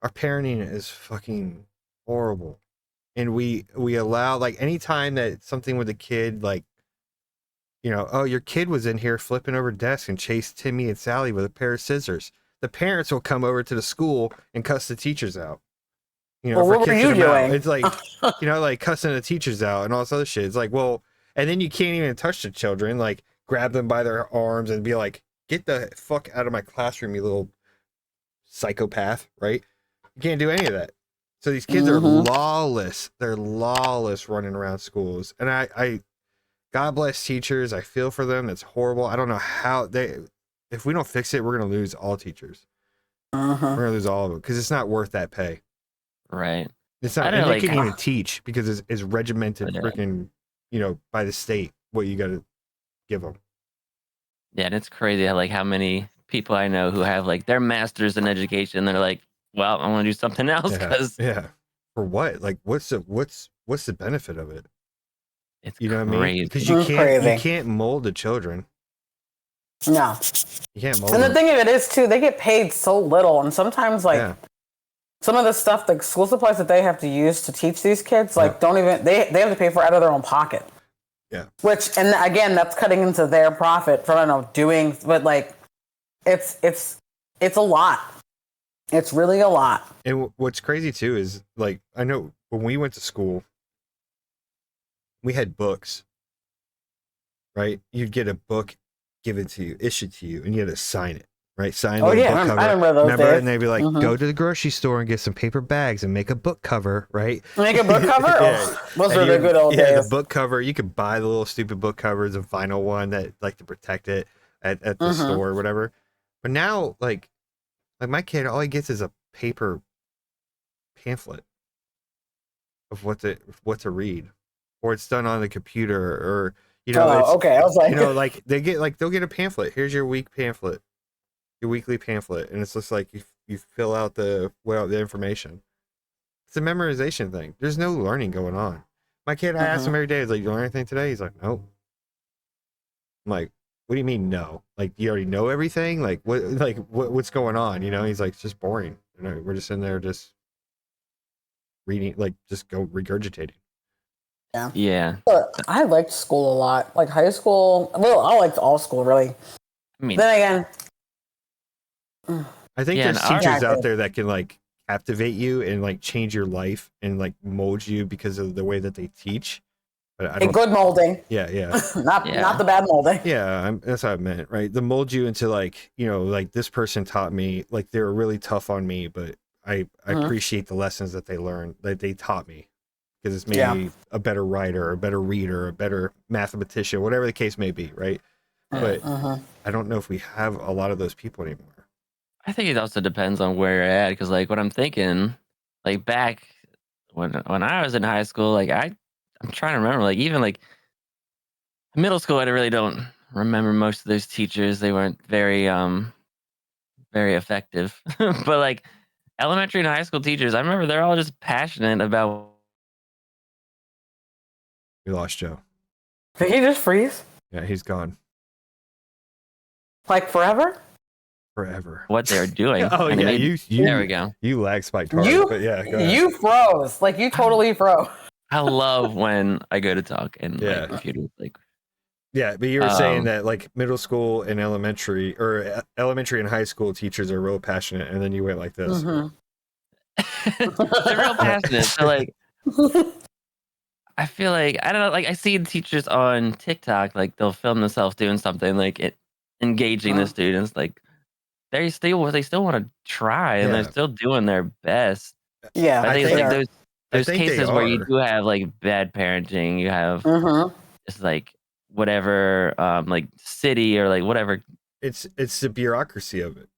Speaker 1: Our parenting is fucking horrible, and we allow, like, anytime that something with a kid, like, oh, your kid was in here flipping over desks and chased Timmy and Sally with a pair of scissors. The parents will come over to the school and cuss the teachers out.
Speaker 2: Well, what were you doing?
Speaker 1: It's like, like cussing the teachers out and all this other shit. It's like, well, and then you can't even touch the children, like grab them by their arms and be like, get the fuck out of my classroom, you little psychopath, right? You can't do any of that. So these kids are lawless. They're lawless running around schools. And I God bless teachers. I feel for them. It's horrible. I don't know how if we don't fix it, we're going to lose all teachers. We're going to lose all of them because it's not worth that pay.
Speaker 3: Right.
Speaker 1: It's not. And they can't even teach because it's regimented freaking, by the state what you got to give them.
Speaker 3: Yeah, and it's crazy how many people I know who have like their masters in education. They're like, well, I want to do something else because
Speaker 1: for what? Like, what's the benefit of it?
Speaker 3: It's
Speaker 1: you know
Speaker 3: crazy.
Speaker 1: what I mean? Because you can't mold the children.
Speaker 2: No,
Speaker 1: you can't mold.
Speaker 2: And
Speaker 1: them.
Speaker 2: the thing of it is too, they get paid so little, and sometimes like some of the stuff, the school supplies that they have to use to teach these kids, like don't even they have to pay for it out of their own pocket.
Speaker 1: Yeah.
Speaker 2: Which, and again, that's cutting into their profit from doing, but like it's a lot. It's really a lot.
Speaker 1: And what's crazy too is like I know when we went to school, we had books. Right? You'd get a book given to you, issued to you, and you had to sign it. Right? Sign the book cover.
Speaker 2: I remember those days.
Speaker 1: And they'd be like, go to the grocery store and get some paper bags and make a book cover, right?
Speaker 2: Make a book cover? Those are the good old days.
Speaker 1: Yeah, the book cover. You could buy the little stupid book covers, a vinyl one that like to protect it at the store or whatever. But now, like my kid, all he gets is a paper pamphlet of what to read, or it's done on the computer, or
Speaker 2: okay. I was like,
Speaker 1: like they'll get a pamphlet. Here's your pamphlet, your weekly pamphlet, and it's just like you fill out the information. It's a memorization thing. There's no learning going on. My kid, I ask him every day, "Is like, you learn anything today?" He's like, "Nope." I'm like, "What do you mean no? Like you already know everything? Like what's going on?" He's like, "It's just boring. We're just in there just reading, like just go regurgitating."
Speaker 3: Yeah.
Speaker 2: But I liked school a lot. Like high school. Well, I liked all school really.
Speaker 3: I mean,
Speaker 2: then
Speaker 1: again, I think there's teachers out there that can like captivate you and like change your life and like mold you because of the way that they teach. But I don't.
Speaker 2: Good molding.
Speaker 1: Yeah.
Speaker 2: Not the bad molding.
Speaker 1: Yeah, that's what I meant, right? The mold you into like like this person taught me, like they were really tough on me, but I appreciate the lessons that they learned, that they taught me. Because it's made me a better writer, a better reader, a better mathematician, whatever the case may be, right? But I don't know if we have a lot of those people anymore.
Speaker 3: I think it also depends on where you're at, because like what I'm thinking, like back when I was in high school, like I'm trying to remember, like even like middle school, I really don't remember most of those teachers. They weren't very effective. But like elementary and high school teachers, I remember they're all just passionate about.
Speaker 1: We lost Joe.
Speaker 2: Did he just freeze?
Speaker 1: Yeah, he's gone.
Speaker 2: Like forever?
Speaker 1: Forever.
Speaker 3: What they're doing.
Speaker 1: Oh, yeah. You,
Speaker 3: there we go.
Speaker 1: You lag spiked hard. But yeah, go ahead.
Speaker 2: You froze. Like you totally froze.
Speaker 3: I love when I go to talk and my computer like.
Speaker 1: Yeah, but you were saying that like middle school and elementary and high school teachers are real passionate, and then you went like this.
Speaker 3: They're real passionate. So like I feel like, I don't know, like I see teachers on TikTok, like they'll film themselves doing something, like engaging the students, like they still want to try and they're still doing their best.
Speaker 2: Yeah,
Speaker 3: I think like those cases where you do have like bad parenting, you have just like whatever, like city or like whatever.
Speaker 1: It's the bureaucracy of it.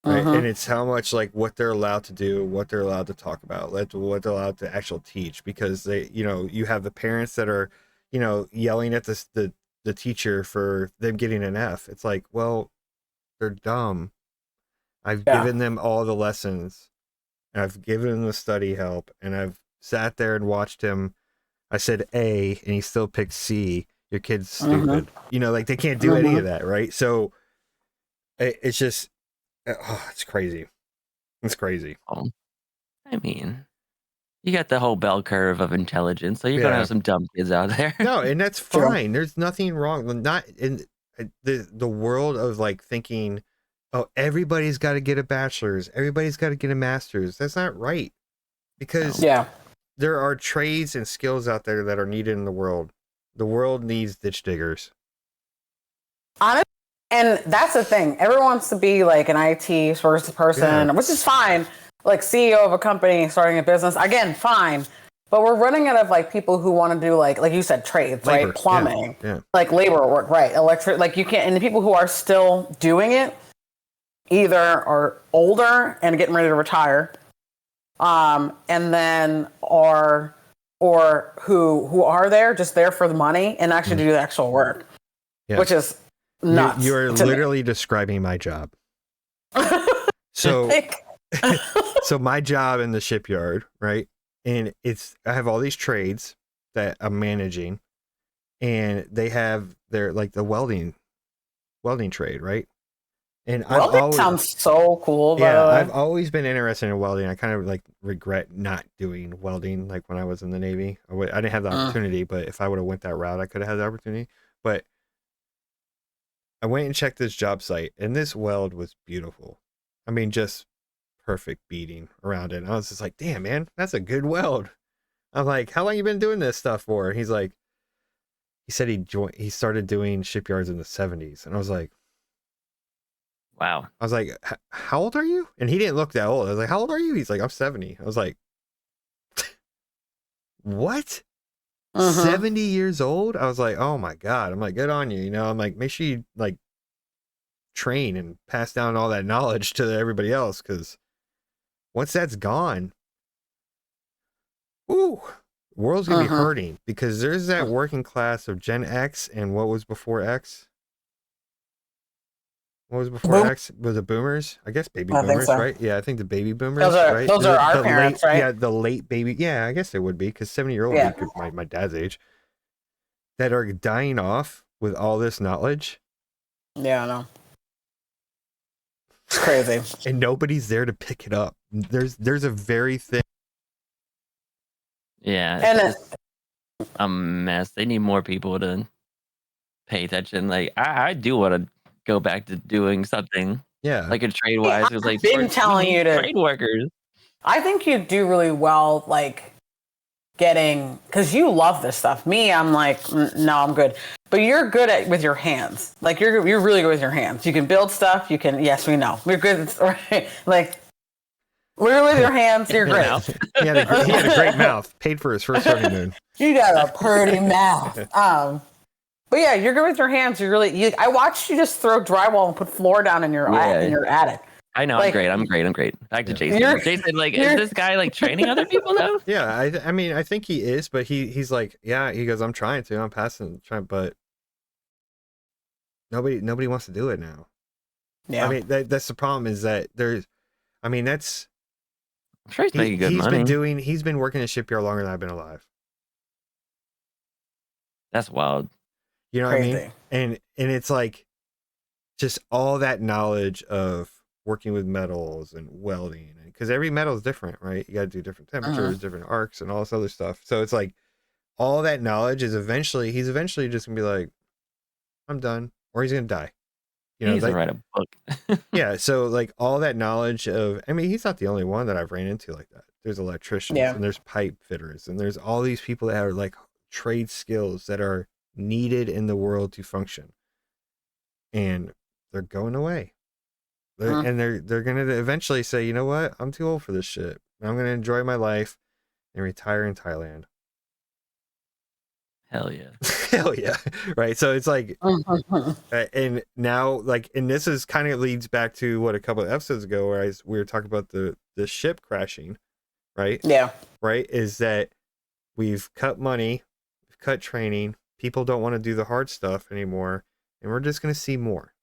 Speaker 1: Right? And it's how much like what they're allowed to do, what they're allowed to talk about, what they're allowed to actually teach, because they, you have the parents that are, yelling at the teacher for them getting an F. It's like, well, they're dumb. I've given them all the lessons. I've given them the study help, and I've sat there and watched him. I said A, and he still picked C. Your kid's stupid. Like they can't do any of that, right? So it's just. Oh, it's crazy. It's crazy.
Speaker 3: I mean, you got the whole bell curve of intelligence, so you're gonna have some dumb kids out there.
Speaker 1: No, and that's fine. There's nothing wrong. Not in the world of like thinking, oh, everybody's got to get a bachelor's, everybody's got to get a master's. That's not right, because there are trades and skills out there that are needed in the world. The world needs ditch diggers.
Speaker 2: Honestly. And that's the thing. Everyone wants to be like an IT source person, which is fine. Like CEO of a company, starting a business. Again, fine. But we're running out of like people who want to do like you said, trades, labor, right? Plumbing, like labor work, right? Electric, like you can't. And the people who are still doing it either are older and getting ready to retire, and then or who are there just there for the money and actually do the actual work, which is.
Speaker 1: You're literally describing my job. So So my job in the shipyard, right? And I have all these trades that I'm managing, and they have their like the welding trade, right? And
Speaker 2: welding sounds so cool. By the way.
Speaker 1: I've always been interested in welding. I kind of like regret not doing welding, like when I was in the Navy. I didn't have the opportunity, but if I would have went that route, I could have had the opportunity. But I went and checked this job site, and this weld was beautiful. I mean, just perfect beating around it. And I was just like, damn, man, that's a good weld. I'm like, how long you been doing this stuff for? And he's like, he said he started doing shipyards in the 70s. And I was like,
Speaker 3: wow.
Speaker 1: I was like, how old are you? And he didn't look that old. I was like, how old are you? He's like, I'm 70. I was like, what? 70 years old? I was like, oh my God. I'm like, good on you. You know, I'm like, make sure you like train and pass down all that knowledge to everybody else. Cause once that's gone, ooh, the world's gonna be hurting, because there's that working class of Gen X and what was before X? What was before X? Was it boomers? I guess baby boomers, right? Yeah, I think the baby boomers, right?
Speaker 2: Those are our parents, right?
Speaker 1: Yeah, the late baby. Yeah, I guess they would be, because 70-year-old my dad's age, that are dying off with all this knowledge.
Speaker 2: Yeah, I know. It's crazy.
Speaker 1: And nobody's there to pick it up. There's a very thin.
Speaker 3: Yeah, it's a mess. They need more people to pay attention. Like I do want to go back to doing something.
Speaker 1: Yeah,
Speaker 3: like a trade wise. It was like
Speaker 2: been telling you to
Speaker 3: trade workers.
Speaker 2: I think you do really well, like getting, because you love this stuff. Me, I'm like, no, I'm good. But you're good at with your hands. Like you're really good with your hands. You can build stuff. You can. Yes, we know. We're good. Right? Like we're with your hands. You're great.
Speaker 1: He had a great mouth. Paid for his first honeymoon.
Speaker 2: You got a pretty mouth. But yeah, you're good with your hands. You're really. I watched you just throw drywall and put floor down in your attic.
Speaker 3: I know. Like, I'm great. Back to Jason. Jason, like, is this guy like training other people though?
Speaker 1: Yeah, I mean, I think he is, but he's like, yeah, he goes, I'm trying, but nobody wants to do it now. Yeah, I mean, that's the problem, is that that's.
Speaker 3: I'm sure he's making good money.
Speaker 1: He's been working in a shipyard longer than I've been alive.
Speaker 3: That's wild.
Speaker 1: You know what I mean? And it's like just all that knowledge of working with metals and welding, because every metal is different, right? You got to do different temperatures, different arcs, and all this other stuff. So it's like all that knowledge is he's eventually just gonna be like, I'm done, or he's gonna die. You know,
Speaker 3: he's gonna write a book.
Speaker 1: Yeah. So like all that knowledge of, I mean, he's not the only one that I've ran into like that. There's electricians and there's pipe fitters, and there's all these people that are like trade skills that are needed in the world to function, and they're going away. And they're gonna eventually say, you know what, I'm too old for this shit. I'm gonna enjoy my life and retire in Thailand.
Speaker 3: Hell yeah.
Speaker 1: Hell yeah. Right. So it's like, and now, like, and this is kind of leads back to what a couple of episodes ago where we were talking about the ship crashing, right?
Speaker 2: Yeah.
Speaker 1: Right. Is that we've cut money, we've cut training, people don't want to do the hard stuff anymore, and we're just going to see more.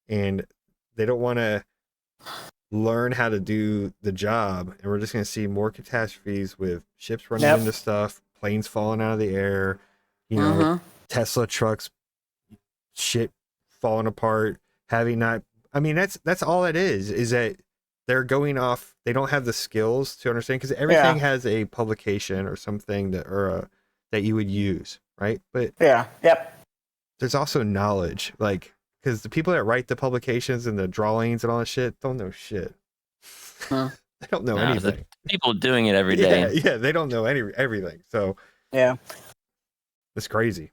Speaker 1: And they don't want to learn how to do the job, and we're just going to see more catastrophes with ships running into stuff, planes falling out of the air, you know, Tesla trucks, shit falling apart, I mean, that's all it is that they're going off, they don't have the skills to understand, because everything has a publication or something that you would use, right? But there's also knowledge, like, because the people that write the publications and the drawings and all that shit don't know shit. They don't know anything.
Speaker 3: People doing it every day.
Speaker 1: Yeah, they don't know everything. So it's crazy.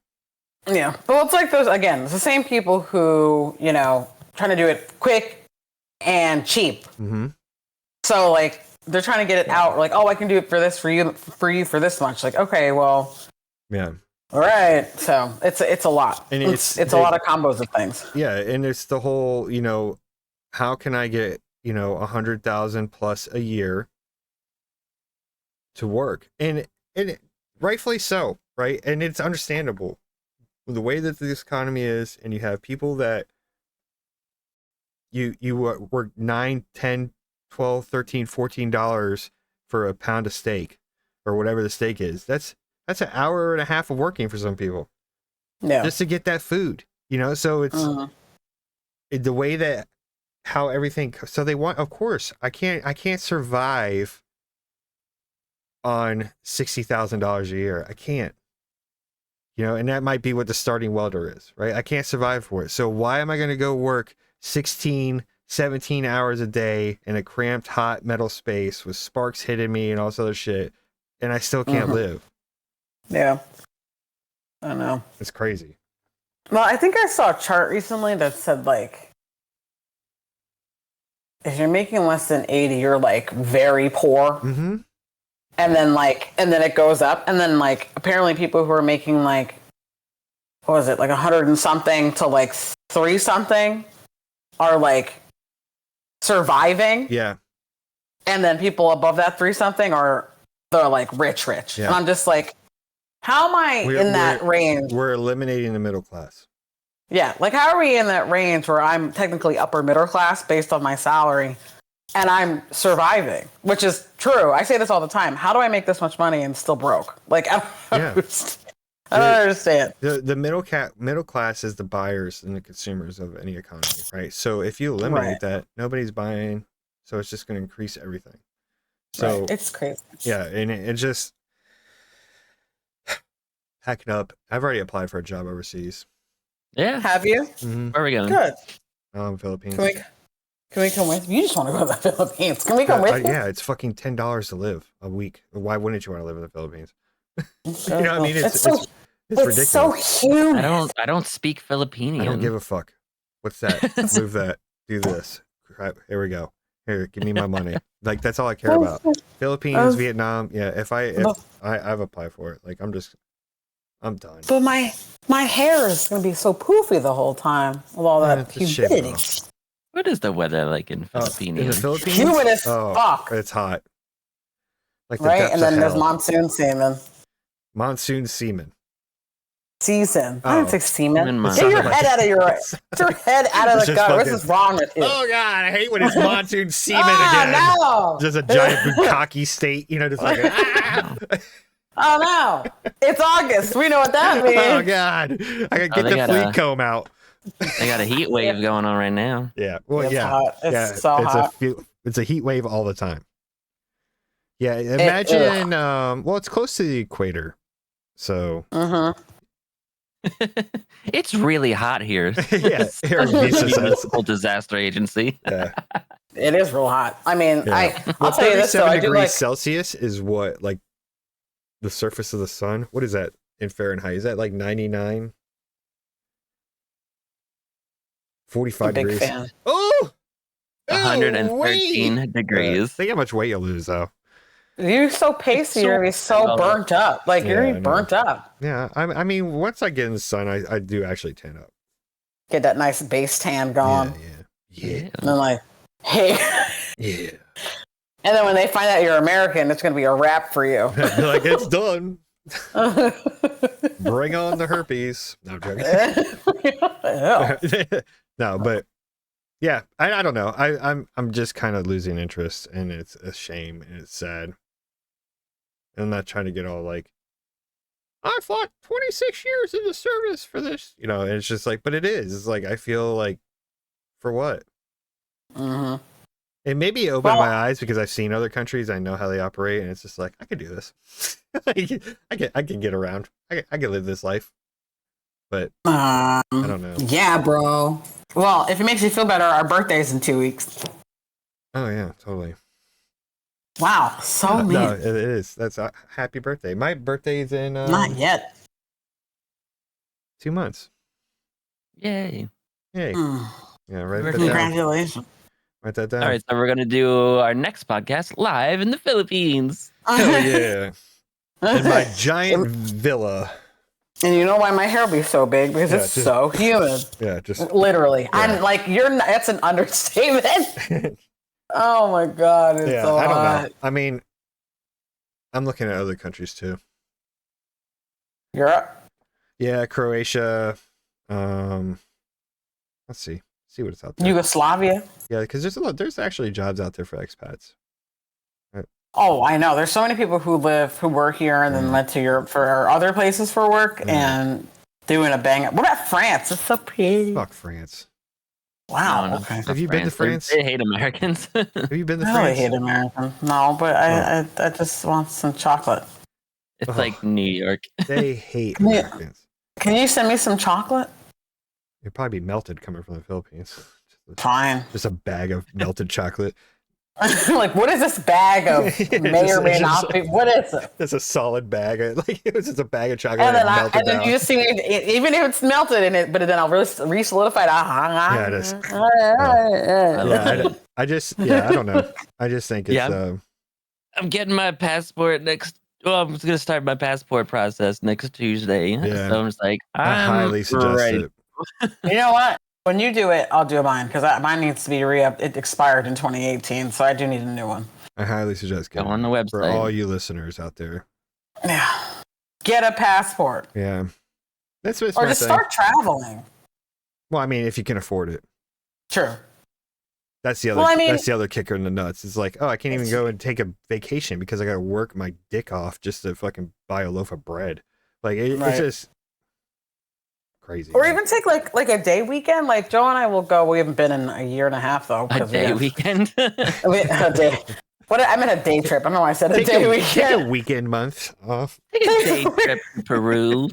Speaker 2: Yeah, well, it's like those again. It's the same people who, you know, trying to do it quick and cheap. So like they're trying to get it out. Like, oh, I can do it for this for you for this much. Like, okay, well, all right. So it's a lot. And it's a lot of combos of things.
Speaker 1: Yeah, and it's the whole, you know, how can I get, you know, 100,000 plus a year to work, and rightfully so, right? And it's understandable the way that this economy is, and you have people that you work 9, 10, $12, $13, $14 for a pound of steak or whatever the steak is. That's an hour and a half of working for some people.
Speaker 2: Yeah.
Speaker 1: Just to get that food, you know? So it's the way that how everything, so they want, of course, I can't survive on $60,000 a year. I can't. You know, and that might be what the starting welder is, right? I can't survive for it. So why am I going to go work 16, 17 hours a day in a cramped, hot metal space with sparks hitting me and all this other shit, and I still can't live?
Speaker 2: Yeah. I know.
Speaker 1: It's crazy.
Speaker 2: Well, I think I saw a chart recently that said, like, if you're making less than 80, you're, like, very poor.
Speaker 1: Mm-hmm.
Speaker 2: And then it goes up. And then, like, apparently people who are making, like, what was it, like 100 and something to, like, 3 something are, like, surviving.
Speaker 1: Yeah.
Speaker 2: And then people above that 3 something they're, like, rich.
Speaker 1: Yeah.
Speaker 2: And I'm just like, how am I in that range?
Speaker 1: We're eliminating the middle class.
Speaker 2: Yeah. Like, how are we in that range where I'm technically upper middle class based on my salary? And I'm surviving, which is true. I say this all the time. How do I make this much money and still broke? Like, I don't understand.
Speaker 1: The middle class is the buyers and the consumers of any economy, right? So if you eliminate that, nobody's buying. So it's just going to increase everything. So
Speaker 2: it's crazy.
Speaker 1: Yeah, and it just pack it up. I've already applied for a job overseas.
Speaker 3: Yeah.
Speaker 2: Have you?
Speaker 1: Mm-hmm.
Speaker 3: Where are we going?
Speaker 2: Good.
Speaker 1: Philippines.
Speaker 2: Can we come with you? You just want to go to the Philippines. Can we come with you?
Speaker 1: Yeah, it's fucking $10 to live a week. Why wouldn't you want to live in the Philippines? You know what I mean? It's ridiculous.
Speaker 2: It's so huge.
Speaker 3: I don't speak Filipinian.
Speaker 1: I don't give a fuck. What's that? Move that. Do this. Right, here we go. Here, give me my money. Like, that's all I care about. Philippines, Vietnam. Yeah, if I've applied for it. Like, I'm done.
Speaker 2: But my hair is gonna be so poofy the whole time with all that humidity.
Speaker 3: What is the weather like in Philippines?
Speaker 1: In the Philippines?
Speaker 2: Humid as fuck.
Speaker 1: It's hot. Like
Speaker 2: right, and then there's monsoon semen.
Speaker 1: Monsoon semen.
Speaker 2: Season. I didn't say semen.
Speaker 3: Get
Speaker 2: your head out of the gutter. What is wrong with you?
Speaker 1: Oh God, I hate when it's monsoon semen again.
Speaker 2: No.
Speaker 1: Just a giant bukkake state, you know, just like
Speaker 2: Oh no. It's August. We know what that means.
Speaker 1: Oh God. I gotta get the fleet comb out.
Speaker 3: They got a heat wave going on right now.
Speaker 1: Yeah. Well,
Speaker 2: it's
Speaker 1: yeah.
Speaker 2: Hot. It's so hot.
Speaker 1: It's a heat wave all the time. Yeah. Imagine. Well, it's close to the equator, so.
Speaker 3: It's really hot here.
Speaker 1: Yeah.
Speaker 3: Municipal disaster agency.
Speaker 1: Yeah.
Speaker 2: It is real hot. I mean,
Speaker 1: yeah.
Speaker 2: I'll tell you this though.
Speaker 1: 37 degrees Celsius is what, like, the surface of the sun. What is that in Fahrenheit? Is that like 99? 45 degrees.
Speaker 2: Fan.
Speaker 1: Oh,
Speaker 3: 113 degrees.
Speaker 1: Think how much weight you'll lose though.
Speaker 2: You're so pasty. You're gonna be so burnt up. Like you're gonna be burnt up.
Speaker 1: Yeah, I mean, once I get in the sun, I do actually tan up.
Speaker 2: Get that nice base tan going.
Speaker 1: Yeah.
Speaker 2: And then like, hey.
Speaker 1: Yeah.
Speaker 2: And then when they find out you're American, it's gonna be a wrap for you.
Speaker 1: Like, it's done. Bring on the herpes. No, I'm joking. No, but yeah, I don't know. I'm just kind of losing interest, and it's a shame and it's sad. I'm not trying to get all like, I fought 26 years in the service for this, you know. And it's just like, but it is. It's like I feel like, for what?
Speaker 2: Mm-hmm.
Speaker 1: It maybe opened my eyes because I've seen other countries. I know how they operate, and it's just like I could do this. Like, I can get around. I can live this life. But I don't know.
Speaker 2: Yeah, bro. Well, if it makes you feel better, our birthday's in 2 weeks.
Speaker 1: Oh yeah, totally.
Speaker 2: Wow, so mean.
Speaker 1: No, it is. That's a happy birthday. My birthday's in
Speaker 2: not yet.
Speaker 1: 2 months.
Speaker 3: Yay!
Speaker 1: Yeah, right.
Speaker 2: Congratulations.
Speaker 1: Write that down.
Speaker 3: All right, so we're gonna do our next podcast live in the Philippines.
Speaker 1: Hell yeah! In my giant villa.
Speaker 2: And you know why my hair will be so big? Because it's so humid.
Speaker 1: Yeah, just
Speaker 2: literally. Yeah. I'm like, that's an understatement. Oh my God. It's so
Speaker 1: I don't
Speaker 2: hot.
Speaker 1: know. I mean, I'm looking at other countries too.
Speaker 2: Europe?
Speaker 1: Yeah, Croatia. Let's see. see what it's out there.
Speaker 2: Yugoslavia.
Speaker 1: Yeah, because there's actually jobs out there for expats. Right.
Speaker 2: Oh, I know. There's so many people who work here and then went to Europe for other places for work and doing a bang. What about France? It's so pretty.
Speaker 1: Fuck France.
Speaker 2: Wow. Okay.
Speaker 1: Have you been to France?
Speaker 3: They hate Americans.
Speaker 1: Have you been to
Speaker 2: France? I
Speaker 1: France?
Speaker 2: hate Americans. No, but I just want some chocolate.
Speaker 3: It's like New York.
Speaker 1: They hate Americans.
Speaker 2: Can you send me some chocolate?
Speaker 1: You'd probably be melted coming from the Philippines.
Speaker 2: Fine.
Speaker 1: Just a bag of melted chocolate.
Speaker 2: Like, what is this bag of may or may not be? What is it?
Speaker 1: It's a solid bag. Like, it was just a bag of chocolate.
Speaker 2: And then you just see it, even if it's melted in it, but then I'll re-solidify it.
Speaker 1: Yeah, it is. I don't know. I just think it's.
Speaker 3: I'm getting my passport next. Well, I'm just gonna start my passport process next Tuesday.
Speaker 1: Yeah.
Speaker 3: So I'm just like,
Speaker 1: I highly suggest it.
Speaker 2: You know what? When you do it, I'll do mine because mine needs to be re-upped. It expired in 2018, so I do need a new one.
Speaker 1: I highly suggest getting
Speaker 3: on the website
Speaker 1: for all you listeners out there.
Speaker 2: Yeah, get a passport.
Speaker 1: Yeah, that's what's
Speaker 2: or just start traveling.
Speaker 1: Well, I mean, if you can afford it.
Speaker 2: True.
Speaker 1: That's the other. That's the other kicker in the nuts. It's like, oh, I can't even go and take a vacation because I got to work my dick off just to fucking buy a loaf of bread. Like it's just crazy.
Speaker 2: Or even take like a day weekend. Like Joe and I will go. We haven't been in a year and a half though.
Speaker 3: A day weekend.
Speaker 2: A day. What I meant a day trip. I don't know why I said a day weekend.
Speaker 1: Take a weekend month off.
Speaker 3: Take a day trip to Peru.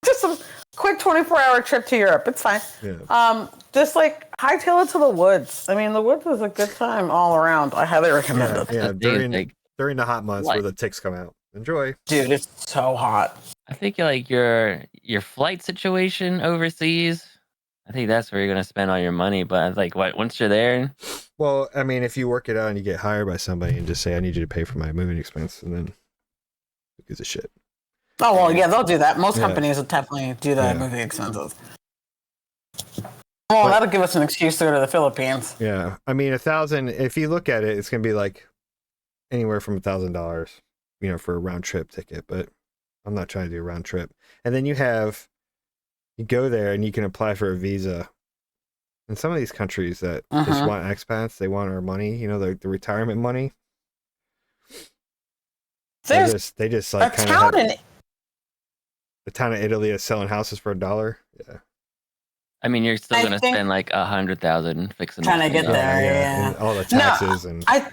Speaker 2: Just a quick 24-hour trip to Europe. It's fine.
Speaker 1: Yeah.
Speaker 2: Just like hightail it to the woods. I mean, the woods is a good time all around. I highly recommend it.
Speaker 1: Yeah, during the hot months where the ticks come out. Enjoy.
Speaker 2: Dude, it's so hot.
Speaker 3: I think like your flight situation overseas, I think that's where you're gonna spend all your money. But like, once you're there?
Speaker 1: Well, I mean, if you work it out and you get hired by somebody and just say, "I need you to pay for my moving expense," and then who gives a shit?
Speaker 2: Oh well, yeah, they'll do that. Most companies will definitely do the moving expenses. Well, that'll give us an excuse to go to the Philippines.
Speaker 1: Yeah, I mean, $1,000. If you look at it, it's gonna be like anywhere from $1,000, for a round trip ticket. But I'm not trying to do a round trip. And then you go there and you can apply for a visa. In some of these countries that just want expats, they want our money. The retirement money. They just like kind of. The town of Italy is selling houses for $1. Yeah.
Speaker 3: I mean, you're still gonna spend like 100,000 fixing.
Speaker 2: Trying to get there, yeah.
Speaker 1: And all the taxes
Speaker 2: I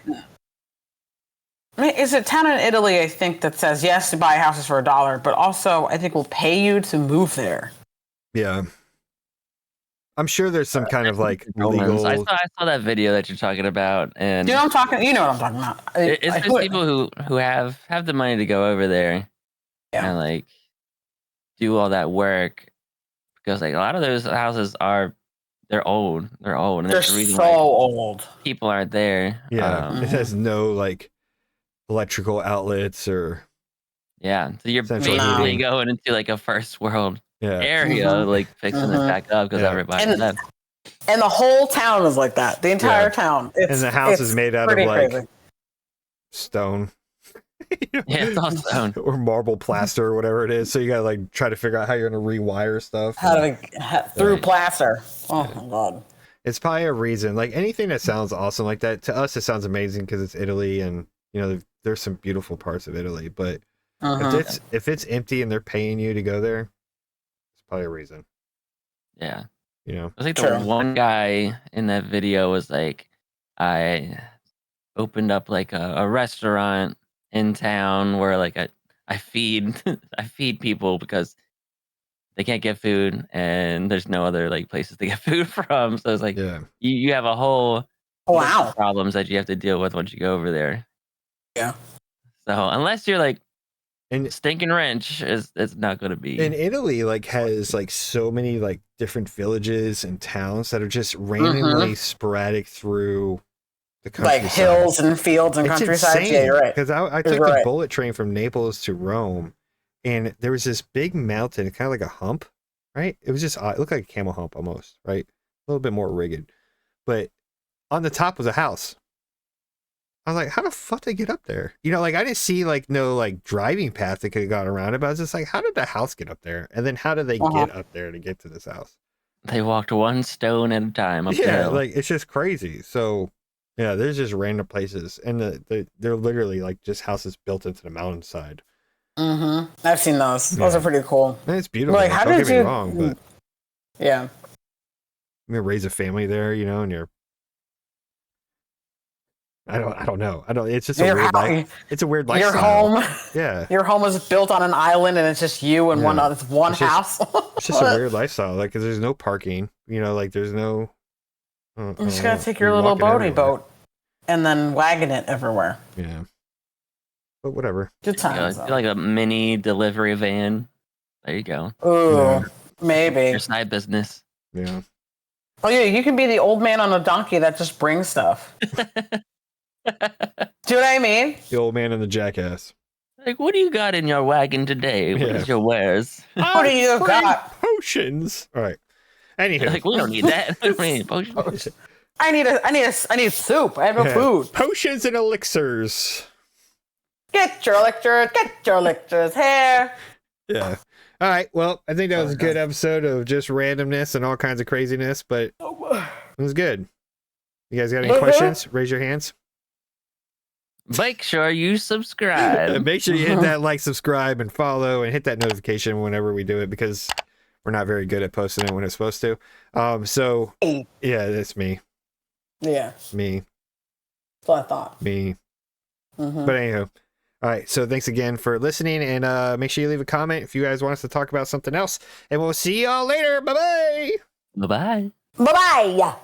Speaker 2: mean, is it town in Italy? I think that says yes to buy houses for $1, but also I think will pay you to move there.
Speaker 1: Yeah. I'm sure there's some kind of like legal.
Speaker 3: I saw that video that you're talking about, and
Speaker 2: you know what I'm talking about.
Speaker 3: It's just people who have the money to go over there, and like do all that work, because like a lot of those houses they're old, and
Speaker 2: they're so old.
Speaker 3: People aren't there.
Speaker 1: Yeah, it has no like electrical outlets or.
Speaker 3: Yeah, so you're basically going into like a first world. Area, like fixing it back up because everybody left.
Speaker 2: And the whole town is like that. The entire town.
Speaker 1: And the house is made out of like
Speaker 2: crazy.
Speaker 1: Stone.
Speaker 3: Yeah, it's all stone.
Speaker 1: Or marble plaster or whatever it is. So you gotta like try to figure out how you're gonna rewire stuff.
Speaker 2: Through plaster. Oh my god.
Speaker 1: It's probably a reason. Like anything that sounds awesome like that, to us it sounds amazing because it's Italy and there's some beautiful parts of Italy. But if it's empty and they're paying you to go there, probably a reason.
Speaker 3: Yeah.
Speaker 1: I
Speaker 3: think the one guy in that video was like, I opened up like a restaurant in town where like I feed people because they can't get food and there's no other like places to get food from. So it's like you have a whole problems that you have to deal with once you go over there.
Speaker 2: Yeah.
Speaker 3: So unless you're like stinking wrench, it's not going to be.
Speaker 1: And Italy like has like so many like different villages and towns that are just randomly sporadic through the countryside.
Speaker 2: Like hills and fields and countryside.
Speaker 1: Insane.
Speaker 2: Yeah, you're right.
Speaker 1: Because I took the bullet train from Naples to Rome, and there was this big mountain, kind of like a hump, right? It was just it looked like a camel hump almost, right? A little bit more rigged, but on the top was a house. I was like, how the fuck did they get up there? Like I didn't see like no like driving path that could have gone around it, but I was just like, how did the house get up there? And then how did they get up there to get to this house?
Speaker 3: They walked one stone at a time up the
Speaker 1: Yeah,
Speaker 3: hill.
Speaker 1: like it's just crazy. So yeah, there's just random places, and they're literally like just houses built into the mountainside.
Speaker 2: I've seen those. Those are pretty cool.
Speaker 1: And it's beautiful.
Speaker 2: Like, how
Speaker 1: Don't
Speaker 2: did
Speaker 1: get me
Speaker 2: you?
Speaker 1: wrong, but
Speaker 2: Yeah.
Speaker 1: you raise a family there, you know, and you're. I don't know. It's just a weird life. It's a weird lifestyle.
Speaker 2: Your home.
Speaker 1: Yeah.
Speaker 2: Your home is built on an island, and it's just you and one house.
Speaker 1: It's just a weird lifestyle. Like, 'cause there's no parking. You know, like there's no.
Speaker 2: You just gotta take your little boat and then wagon it everywhere.
Speaker 1: Yeah. But whatever.
Speaker 2: Good times.
Speaker 3: Like a mini delivery van. There you go.
Speaker 2: Ooh, maybe.
Speaker 3: Your side business.
Speaker 1: Yeah.
Speaker 2: Oh yeah, you can be the old man on a donkey that just brings stuff. Do you know what I mean?
Speaker 1: The old man and the jackass.
Speaker 3: Like, what do you got in your wagon today? What is your wares?
Speaker 2: What do you got?
Speaker 1: Potions. All right. Anywho.
Speaker 3: Like, we don't need that. We don't need potions.
Speaker 2: I need soup. I have no food.
Speaker 1: Potions and elixirs.
Speaker 2: Get your elixirs here.
Speaker 1: Yeah. All right. Well, I think that was a good episode of just randomness and all kinds of craziness, but it was good. You guys got any questions? Raise your hands.
Speaker 3: Make sure you subscribe.
Speaker 1: Make sure you hit that like, subscribe, and follow, and hit that notification whenever we do it, because we're not very good at posting it when it's supposed to. So yeah, that's me.
Speaker 2: Yeah.
Speaker 1: Me.
Speaker 2: That's what I thought.
Speaker 1: Me. But anyhow. All right, so thanks again for listening, and make sure you leave a comment if you guys want us to talk about something else, and we'll see y'all later. Bye-bye.
Speaker 3: Bye-bye.
Speaker 2: Bye-bye.